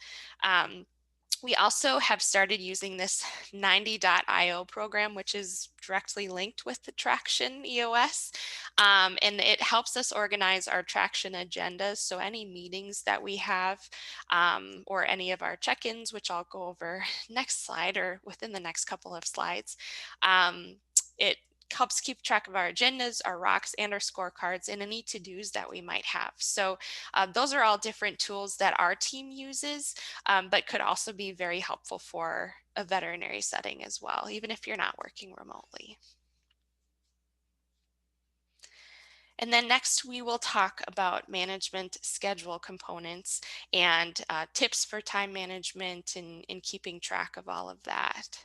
We also have started using this 90.io program, which is directly linked with the Traction EOS. And it helps us organize our Traction agendas. So any meetings that we have or any of our check-ins, which I'll go over next slide or within the next couple of slides, it helps keep track of our agendas, our rocks, and our scorecards, and any to-dos that we might have. So those are all different tools that our team uses, but could also be very helpful for a veterinary setting as well, even if you're not working remotely. And then next we will talk about management schedule components and tips for time management and keeping track of all of that.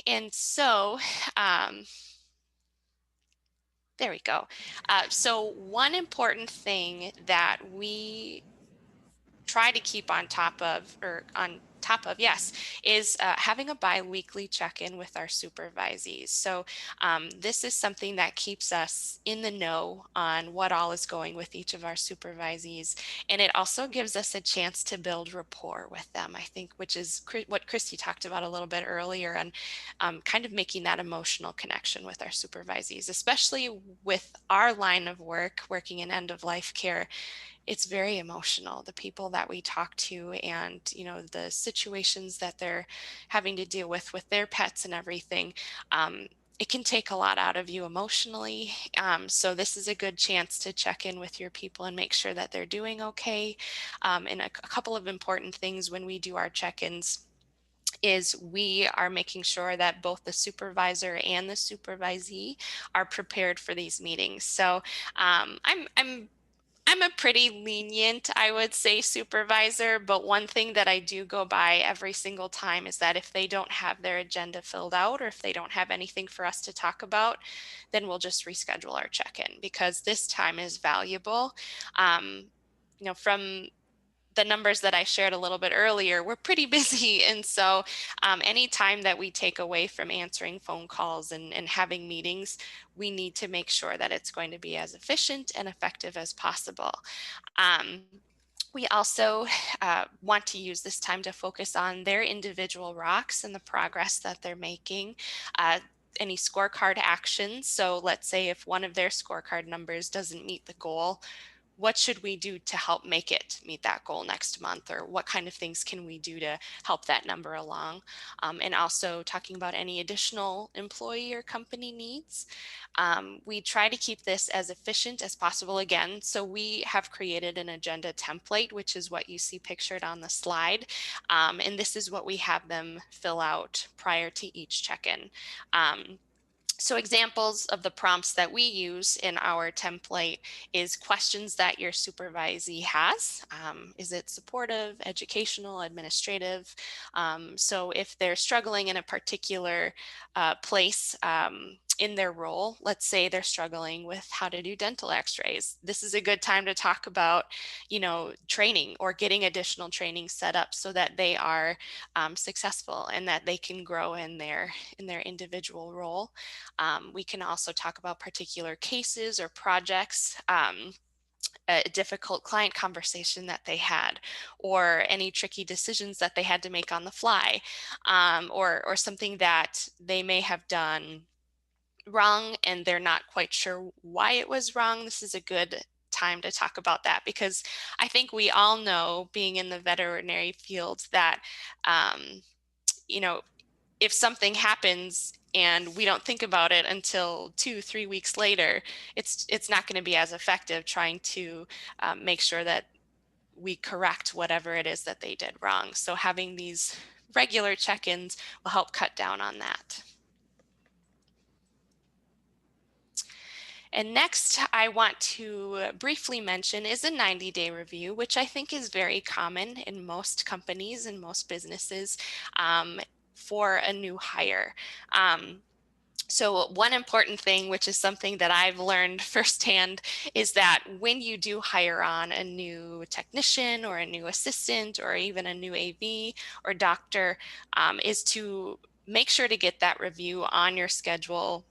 And so, there we go. So one important thing that we try to keep on top of, yes, is having a bi-weekly check-in with our supervisees. So this is something that keeps us in the know on what all is going with each of our supervisees. And it also gives us a chance to build rapport with them, I think, which is what Christy talked about a little bit earlier, and kind of making that emotional connection with our supervisees, especially with our line of work, working in end-of-life care. It's very emotional, the people that we talk to and, the situations that they're having to deal with their pets and everything. It can take a lot out of you emotionally. So this is a good chance to check in with your people and make sure that they're doing okay. And a couple of important things when we do our check-ins is we are making sure that both the supervisor and the supervisee are prepared for these meetings. So I'm a pretty lenient, I would say, supervisor, but one thing that I do go by every single time is that if they don't have their agenda filled out or if they don't have anything for us to talk about, then we'll just reschedule our check-in because this time is valuable. From the numbers that I shared a little bit earlier, we're pretty busy. And so any time that we take away from answering phone calls and having meetings, we need to make sure that it's going to be as efficient and effective as possible. We also want to use this time to focus on their individual rocks and the progress that they're making. Any scorecard actions. So let's say if one of their scorecard numbers doesn't meet the goal, what should we do to help make it meet that goal next month, or what kind of things can we do to help that number along? And also talking about any additional employee or company needs. We try to keep this as efficient as possible again. So we have created an agenda template, which is what you see pictured on the slide. And this is what we have them fill out prior to each check-in. So examples of the prompts that we use in our template is questions that your supervisee has. Is it supportive, educational, administrative? So if they're struggling in a particular place in their role, let's say they're struggling with how to do dental x-rays, this is a good time to talk about, training or getting additional training set up so that they are successful and that they can grow in their individual role. We can also talk about particular cases or projects, a difficult client conversation that they had, or any tricky decisions that they had to make on the fly, or something that they may have done wrong and they're not quite sure why it was wrong. This is a good time to talk about that because I think we all know, being in the veterinary field, that if something happens and we don't think about it until 2-3 weeks later, it's not going to be as effective trying to make sure that we correct whatever it is that they did wrong. So having these regular check-ins will help cut down on that. And next, I want to briefly mention is a 90-day review, which I think is very common in most companies and most businesses for a new hire. So one important thing, which is something that I've learned firsthand, is that when you do hire on a new technician or a new assistant or even a new AV or doctor, is to make sure to get that review on your schedule.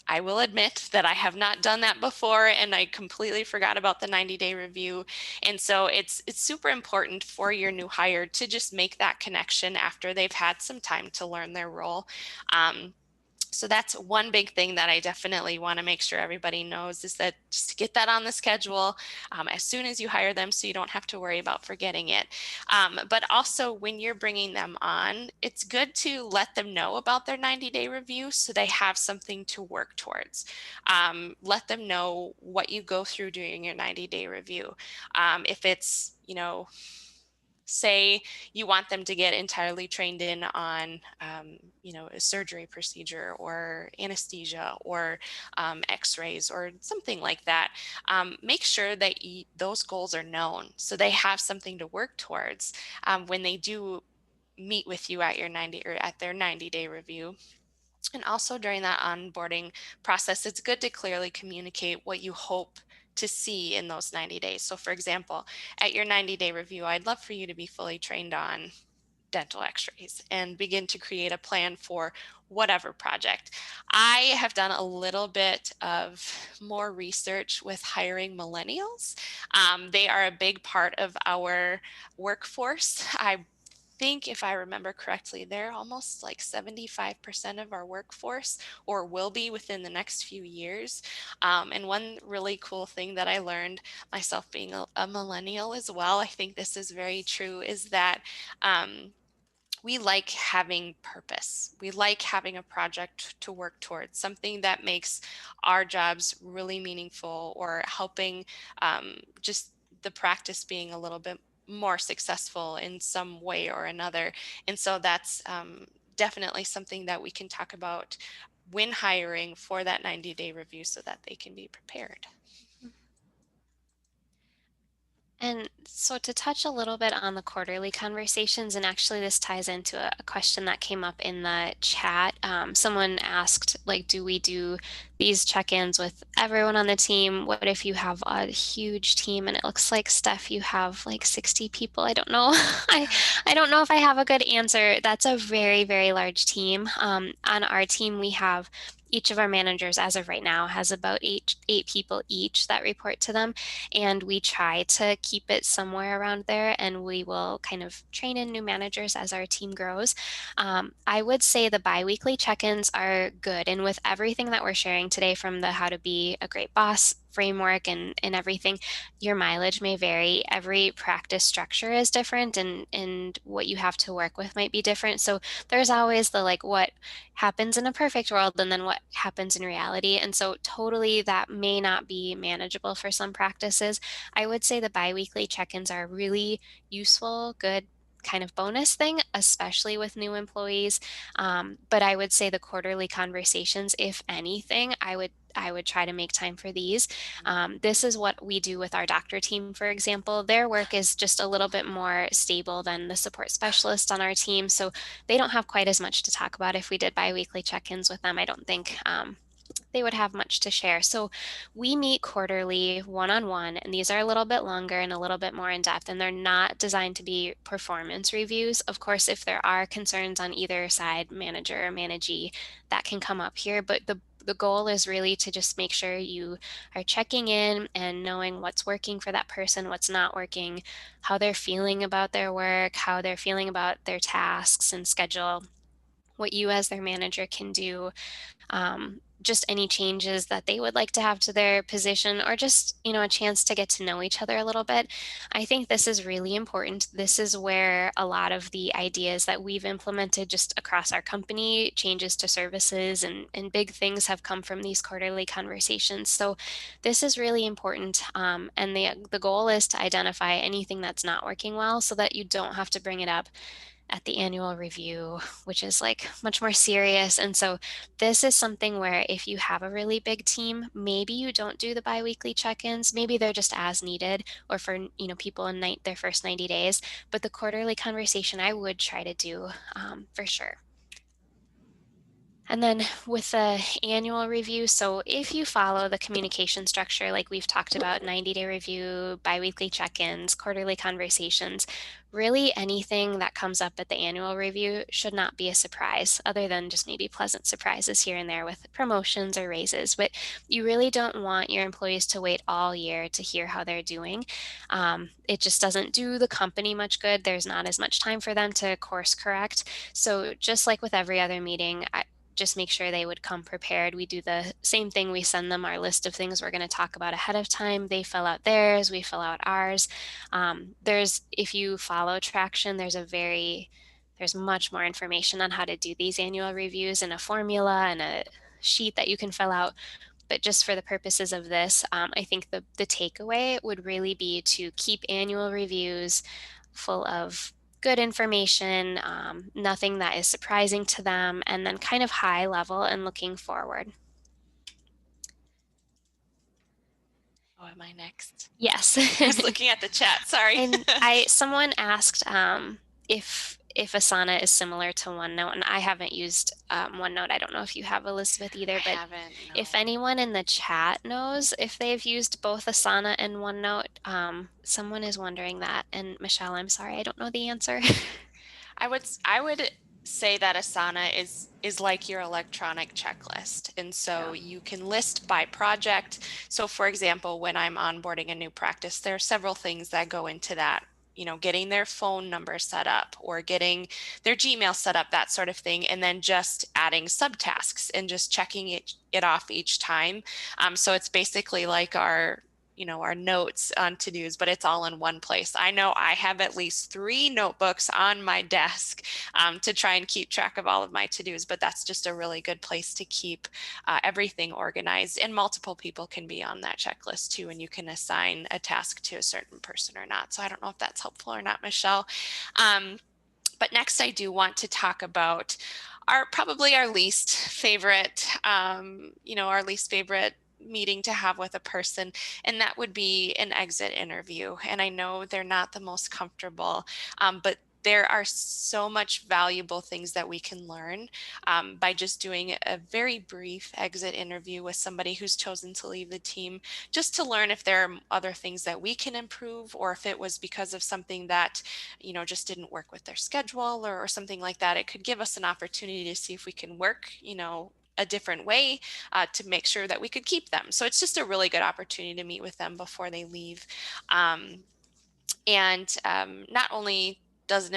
I will admit that I have not done that before, and I completely forgot about the 90-day review. And so it's super important for your new hire to just make that connection after they've had some time to learn their role. So that's one big thing that I definitely want to make sure everybody knows, is that just to get that on the schedule as soon as you hire them, so you don't have to worry about forgetting it. But also when you're bringing them on, it's good to let them know about their 90-day review so they have something to work towards. Let them know what you go through during your 90-day review. If it's, say you want them to get entirely trained in on, a surgery procedure or anesthesia or x-rays or something like that, make sure that those goals are known so they have something to work towards when they do meet with you at your 90 or at their 90-day review. And also during that onboarding process, it's good to clearly communicate what you hope to see in those 90 days. So for example, at your 90-day review, I'd love for you to be fully trained on dental x-rays and begin to create a plan for whatever project. I have done a little bit of more research with hiring millennials. They are a big part of our workforce. I think if I remember correctly, they're almost like 75% of our workforce, or will be within the next few years. And one really cool thing that I learned, myself being a millennial as well, I think this is very true, is that we like having purpose. We like having a project to work towards, something that makes our jobs really meaningful, or helping just the practice being a little bit more successful in some way or another. And so that's definitely something that we can talk about when hiring for that 90-day review so that they can be prepared. And so to touch a little bit on the quarterly conversations, and actually this ties into a question that came up in the chat. Someone asked, like, do we do these check-ins with everyone on the team? What if you have a huge team? And it looks like, Steph, you have like 60 people. I don't know. I don't know if I have a good answer. That's a very, very large team. On our team, we have each of our managers as of right now has about eight people each that report to them. And we try to keep it somewhere around there, and we will kind of train in new managers as our team grows. I would say the biweekly check-ins are good. And with everything that we're sharing today, from the How to Be a Great Boss framework and everything, your mileage may vary. Every practice structure is different, and what you have to work with might be different. So there's always the, like, what happens in a perfect world and then what happens in reality. And so totally that may not be manageable for some practices. I would say the biweekly check-ins are really useful, good kind of bonus thing, especially with new employees. But I would say the quarterly conversations, if anything, I would try to make time for these. This is what we do with our doctor team, for example. Their work is just a little bit more stable than the support specialist on our team, so they don't have quite as much to talk about. If we did biweekly check-ins with them, I don't think they would have much to share. So we meet quarterly one-on-one, and these are a little bit longer and a little bit more in depth, and they're not designed to be performance reviews. Of course, if there are concerns on either side, manager or managee, that can come up here, but the goal is really to just make sure you are checking in and knowing what's working for that person, what's not working, how they're feeling about their work, how they're feeling about their tasks and schedule, what you as their manager can do, just any changes that they would like to have to their position, or just, a chance to get to know each other a little bit. I think this is really important. This is where a lot of the ideas that we've implemented just across our company, changes to services and big things, have come from these quarterly conversations. So this is really important. And the goal is to identify anything that's not working well so that you don't have to bring it up at the annual review, which is like much more serious. And so this is something where if you have a really big team, maybe you don't do the biweekly check-ins. Maybe they're just as needed, or for people in their first 90 days. But the quarterly conversation I would try to do for sure. And then with the annual review, so if you follow the communication structure, like we've talked about, 90-day review, biweekly check-ins, quarterly conversations, really anything that comes up at the annual review should not be a surprise, other than just maybe pleasant surprises here and there with promotions or raises. But you really don't want your employees to wait all year to hear how they're doing. It just doesn't do the company much good. There's not as much time for them to course correct. So just like with every other meeting, just make sure they would come prepared. We do the same thing. We send them our list of things we're going to talk about ahead of time. They fill out theirs, we fill out ours. If you follow Traction, there's much more information on how to do these annual reviews and a formula and a sheet that you can fill out. But just for the purposes of this, I think the takeaway would really be to keep annual reviews full of good information, nothing that is surprising to them, and then kind of high level and looking forward. Oh, am I next? Yes. I was looking at the chat, sorry. And someone asked if Asana is similar to OneNote, and I haven't used OneNote. I don't know if you have, Elizabeth, either, but haven't, no. If anyone in the chat knows if they've used both Asana and OneNote, someone is wondering that. And Michelle, I'm sorry, I don't know the answer. I would say that Asana is like your electronic checklist. And so you can list by project. So for example, when I'm onboarding a new practice, there are several things that go into that, getting their phone number set up or getting their Gmail set up, that sort of thing. And then just adding subtasks and just checking it off each time. So it's basically like our notes on to-dos, but it's all in one place. I know I have at least 3 notebooks on my desk to try and keep track of all of my to-dos, but that's just a really good place to keep everything organized. And multiple people can be on that checklist too, and you can assign a task to a certain person or not. So I don't know if that's helpful or not, Michelle. But next I do want to talk about probably our least favorite, our least favorite meeting to have with a person, and that would be an exit interview. And I know they're not the most comfortable, but there are so much valuable things that we can learn by just doing a very brief exit interview with somebody who's chosen to leave the team, just to learn if there are other things that we can improve, or if it was because of something that, just didn't work with their schedule or something like that. It could give us an opportunity to see if we can work, a different way to make sure that we could keep them. So it's just a really good opportunity to meet with them before they leave. Not only does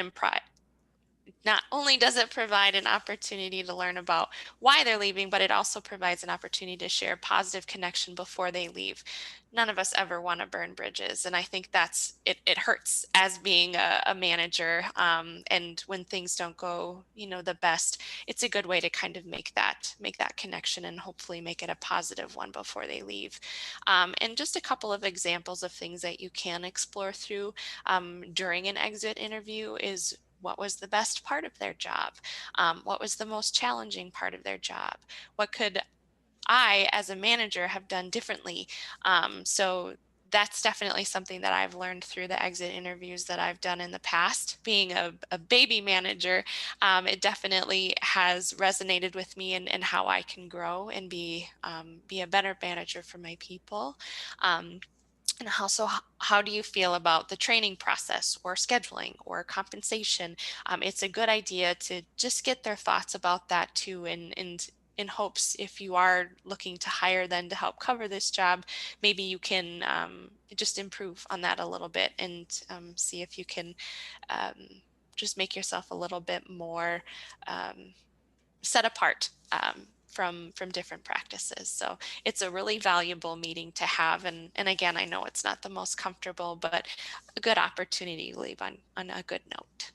it provide an opportunity to learn about why they're leaving, but it also provides an opportunity to share positive connection before they leave. None of us ever want to burn bridges. And I think it hurts as being a manager. And when things don't go, the best, it's a good way to kind of make that connection and hopefully make it a positive one before they leave. And just a couple of examples of things that you can explore through during an exit interview is, what was the best part of their job? What was the most challenging part of their job? What could I, as a manager, have done differently? So that's definitely something that I've learned through the exit interviews that I've done in the past. Being a baby manager, it definitely has resonated with me and how I can grow and be a better manager for my people. And also, how do you feel about the training process or scheduling or compensation? It's a good idea to just get their thoughts about that too, and in hopes, if you are looking to hire them to help cover this job, maybe you can just improve on that a little bit and see if you can just make yourself a little bit more set apart from different practices. So it's a really valuable meeting to have. And again, I know it's not the most comfortable, but a good opportunity to leave on a good note.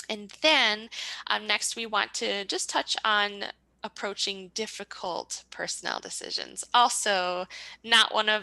And then next we want to just touch on approaching difficult personnel decisions. Also, not one of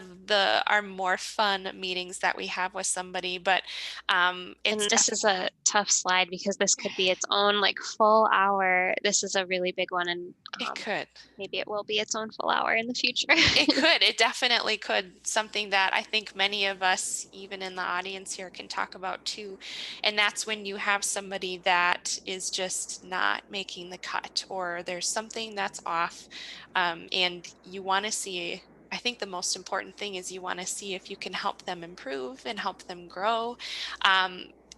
our more fun meetings that we have with somebody, but and this is a tough slide because this could be its own like full hour. This is a really big one, and it could. Maybe it will be its own full hour in the future. It could. It definitely could. Something that I think many of us, even in the audience here, can talk about too. And that's when you have somebody that is just not making the cut, or there's something that's off, and you want to see. I think the most important thing is you want to see if you can help them improve and help them grow.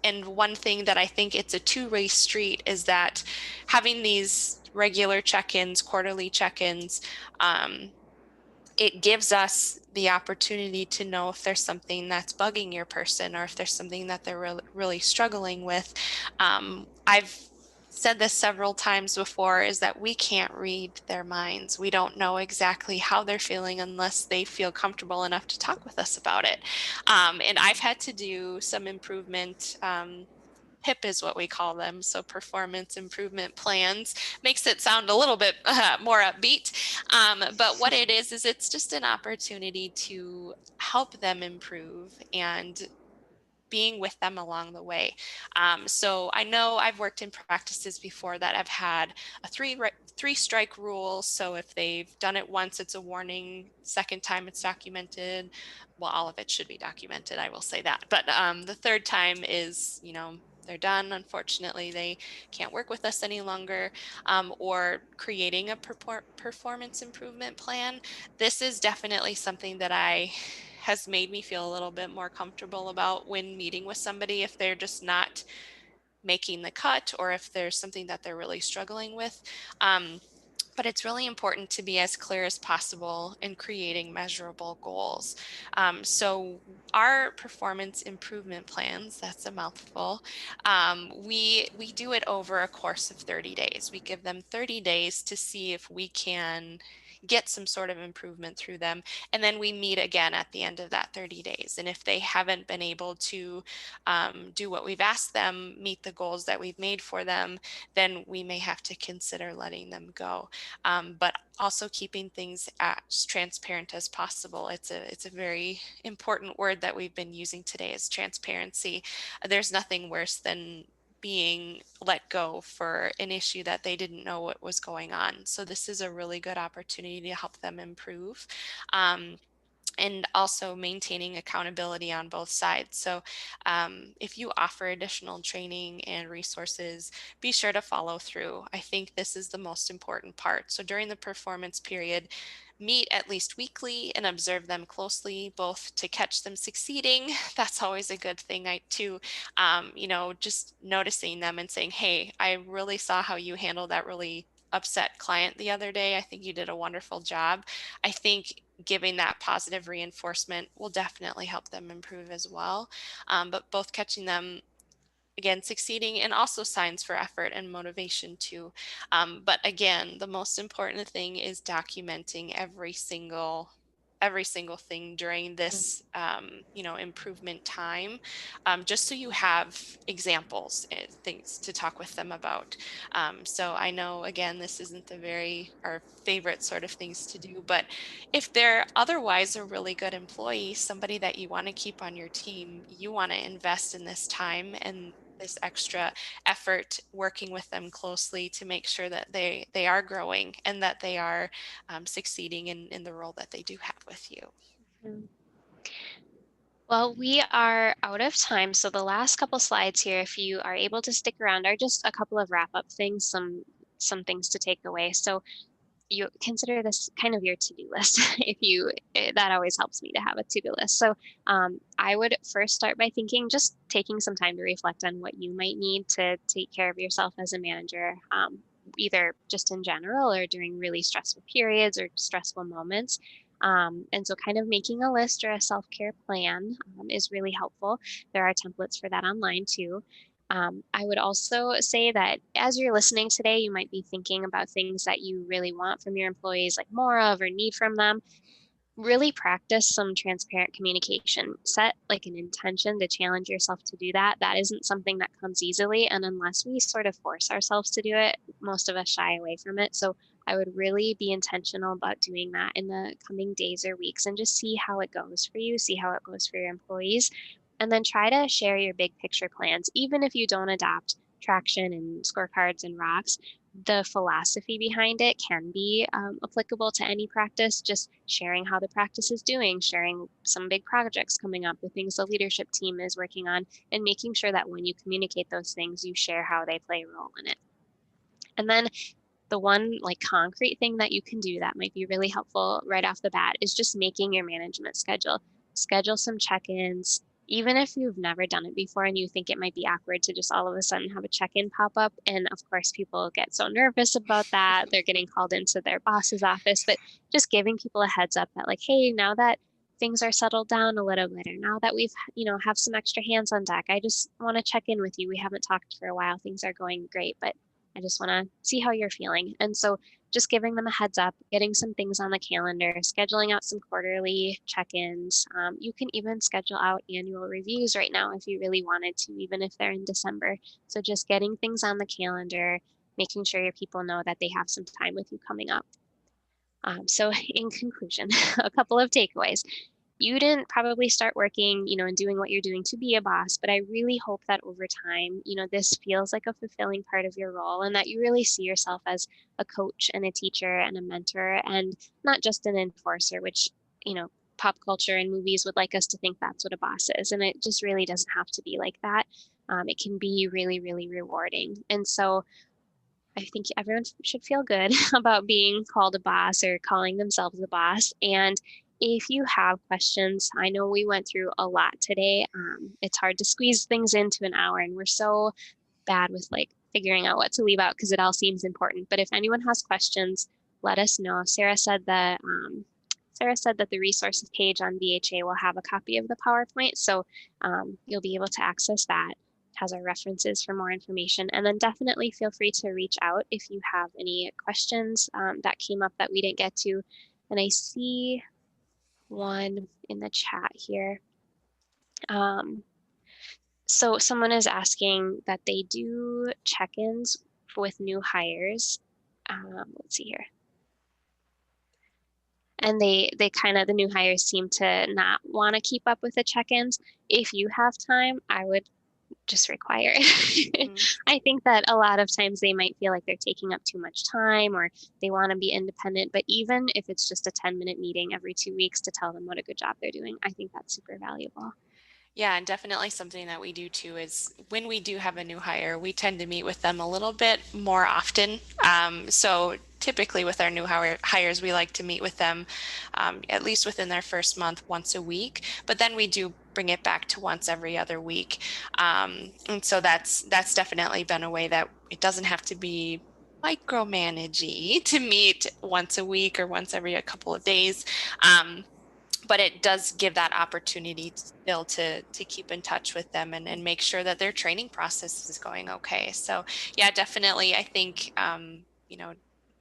And one thing that I think it's a two-way street is that having these regular check-ins, quarterly check-ins, it gives us the opportunity to know if there's something that's bugging your person or if there's something that they're really struggling with. I've said this several times before, is that we can't read their minds. We don't know exactly how they're feeling unless they feel comfortable enough to talk with us about it. And I've had to do some improvement. PIP is what we call them. So performance improvement plans makes it sound a little bit more upbeat. But what it is it's just an opportunity to help them improve and being with them along the way. So I know I've worked in practices before that have had a three strike rule. So if they've done it once, it's a warning. Second time it's documented. Well, all of it should be documented, I will say that. But the third time is, they're done. Unfortunately, they can't work with us any longer, or creating a performance improvement plan. This is definitely something that has made me feel a little bit more comfortable about when meeting with somebody, if they're just not making the cut or if there's something that they're really struggling with. But it's really important to be as clear as possible in creating measurable goals. So our performance improvement plans, that's a mouthful, we do it over a course of 30 days. We give them 30 days to see if we can get some sort of improvement through them. And then we meet again at the end of that 30 days. And if they haven't been able to do what we've asked them, meet the goals that we've made for them, then we may have to consider letting them go. But also keeping things as transparent as possible. It's a very important word that we've been using today, is transparency. There's nothing worse than being let go for an issue that they didn't know what was going on. So this is a really good opportunity to help them improve. And also maintaining accountability on both sides. So if you offer additional training and resources, be sure to follow through. I think this is the most important part. So during the performance period, meet at least weekly and observe them closely, both to catch them succeeding. That's always a good thing, too. Just noticing them and saying, hey, I really saw how you handled that really upset client the other day. I think you did a wonderful job. I think giving that positive reinforcement will definitely help them improve as well. But both catching them again succeeding and also signs for effort and motivation too. But again, the most important thing is documenting every single thing during this improvement time, just so you have examples and things to talk with them about. So I know, again, this isn't our favorite sort of things to do, but if they're otherwise a really good employee, somebody that you want to keep on your team, you want to invest in this time and this extra effort working with them closely to make sure that they are growing and that they are succeeding in the role that they do have with you. Mhm. Well, we are out of time. So the last couple slides here, if you are able to stick around, are just a couple of wrap up things, some things to take away. So you consider this kind of your to-do list. That always helps me to have a to-do list. So I would first start by just taking some time to reflect on what you might need to take care of yourself as a manager, either just in general or during really stressful periods or stressful moments. And so kind of making a list or a self-care plan is really helpful. There are templates for that online too. I would also say that as you're listening today, you might be thinking about things that you really want from your employees, like more of or need from them. really practice some transparent communication. Set like an intention to challenge yourself to do that. That isn't something that comes easily. And unless we sort of force ourselves to do it, most of us shy away from it. So I would really be intentional about doing that in the coming days or weeks and just see how it goes for you, see how it goes for your employees. And then try to share your big picture plans, even if you don't adopt traction and scorecards and rocks. The philosophy behind it can be applicable to any practice, just sharing how the practice is doing, sharing some big projects coming up, the things the leadership team is working on, and making sure that when you communicate those things, you share how they play a role in it. And then the one like concrete thing that you can do that might be really helpful right off the bat is just making your management schedule. Schedule some check-ins, even if you've never done it before and you think it might be awkward to just all of a sudden have a check-in pop up. And of course, people get so nervous about that. They're getting called into their boss's office, but just giving people a heads up that like, hey, now that things are settled down a little bit, or now that we've, have some extra hands on deck, I just want to check in with you. We haven't talked for a while. Things are going great, but I just want to see how you're feeling. And so just giving them a heads up, getting some things on the calendar, scheduling out some quarterly check-ins. You can even schedule out annual reviews right now if you really wanted to, even if they're in December. So just getting things on the calendar, making sure your people know that they have some time with you coming up. So in conclusion, a couple of takeaways. You didn't probably start working, and doing what you're doing to be a boss, but I really hope that over time, this feels like a fulfilling part of your role and that you really see yourself as a coach and a teacher and a mentor and not just an enforcer, which, pop culture and movies would like us to think that's what a boss is. And it just really doesn't have to be like that. It can be really, really rewarding. And so I think everyone should feel good about being called a boss or calling themselves a boss. And if you have questions, I know we went through a lot today. It's hard to squeeze things into an hour, and we're so bad with like figuring out what to leave out because it all seems important. But if anyone has questions, let us know. Sarah said that the resources page on VHA will have a copy of the PowerPoint, so you'll be able to access that. Has our references for more information. And then definitely feel free to reach out if you have any questions that came up that we didn't get to. And I see one in the chat here. So someone is asking that they do check-ins with new hires. Let's see here. And they kind of, the new hires seem to not want to keep up with the check-ins. If you have time, I would just require it. I think that a lot of times they might feel like they're taking up too much time or they want to be independent. But even if it's just a 10-minute meeting every 2 weeks to tell them what a good job they're doing, I think that's super valuable. Yeah, and definitely something that we do too is when we do have a new hire, we tend to meet with them a little bit more often. So typically with our new hires, we like to meet with them at least within their first month, once a week. But then we do bring it back to once every other week. And so that's definitely been a way that it doesn't have to be micromanagey to meet once a week or once every a couple of days. But it does give that opportunity still to keep in touch with them and make sure that their training process is going okay. So yeah, definitely. I think,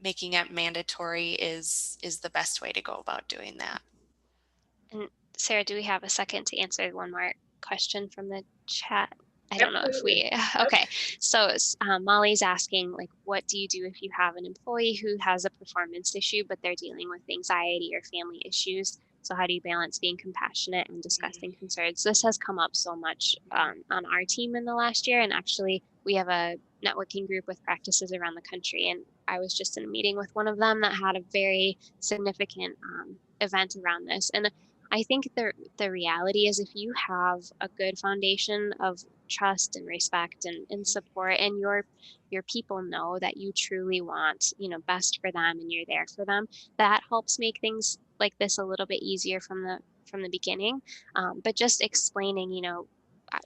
making it mandatory is the best way to go about doing that. And Sarah, do we have a second to answer one more question from the chat? I don't know if we, okay. So Molly's asking, like, what do you do if you have an employee who has a performance issue, but they're dealing with anxiety or family issues? So how do you balance being compassionate and discussing concerns? This has come up so much on our team in the last year. And actually, we have a networking group with practices around the country. And I was just in a meeting with one of them that had a very significant event around this. And I think the reality is if you have a good foundation of trust and respect and support, and your people know that you truly want, best for them and you're there for them, that helps make things like this a little bit easier from the beginning. But just explaining,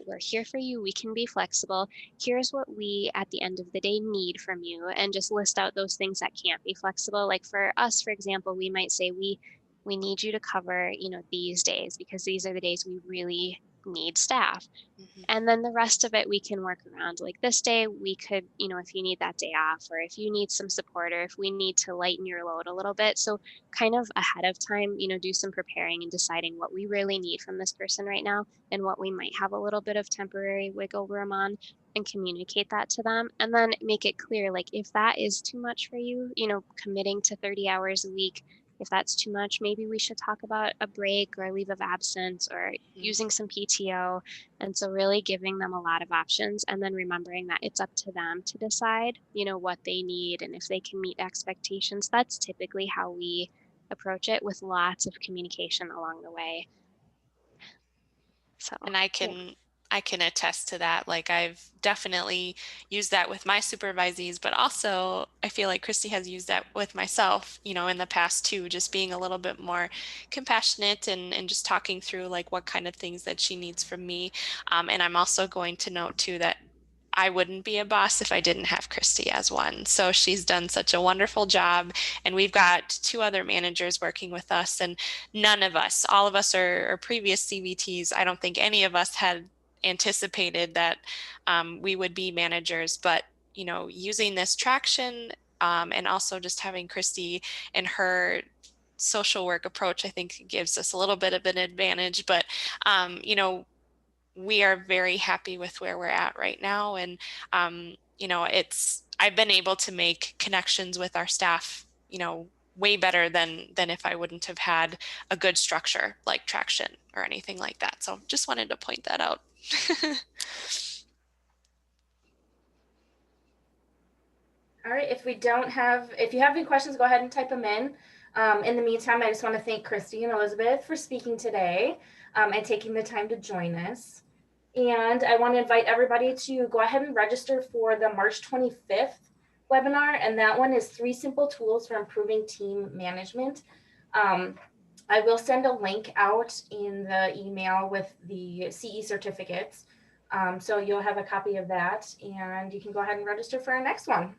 we're here for you. We can be flexible. Here's what we, at the end of the day, need from you, and just list out those things that can't be flexible. Like for us, for example, we might say we need you to cover, these days because these are the days we really need staff. Mhm. And then the rest of it we can work around. Like this day, we could, if you need that day off, or if you need some support, or if we need to lighten your load a little bit. So kind of ahead of time, do some preparing and deciding what we really need from this person right now and what we might have a little bit of temporary wiggle room on, and communicate that to them. And then make it clear, like if that is too much for you, committing to 30 hours a week, if that's too much, maybe we should talk about a break or a leave of absence or using some PTO. And so really giving them a lot of options, and then remembering that it's up to them to decide, what they need and if they can meet expectations. That's typically how we approach it, with lots of communication along the way. So, And I can attest to that. Like I've definitely used that with my supervisees, but also I feel like Christy has used that with myself, in the past too, just being a little bit more compassionate and just talking through like what kind of things that she needs from me. And I'm also going to note too that I wouldn't be a boss if I didn't have Christy as one. So she's done such a wonderful job. And we've got 2 other managers working with us, and none of us, all of us are previous CVTs. I don't think any of us had anticipated that we would be managers, but using this traction and also just having Christy and her social work approach, I think gives us a little bit of an advantage. But we are very happy with where we're at right now. And, I've been able to make connections with our staff, way better than if I wouldn't have had a good structure like traction or anything like that. So just wanted to point that out. All right, if you have any questions, go ahead and type them in. In the meantime, I just want to thank Christy and Elizabeth for speaking today and taking the time to join us. And I want to invite everybody to go ahead and register for the March 25th webinar. And that one is 3 simple tools for improving team management. I will send a link out in the email with the CE certificates. So you'll have a copy of that, and you can go ahead and register for our next one.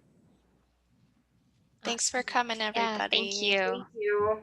Thanks for coming, everybody. Yeah, thank you. Thank you.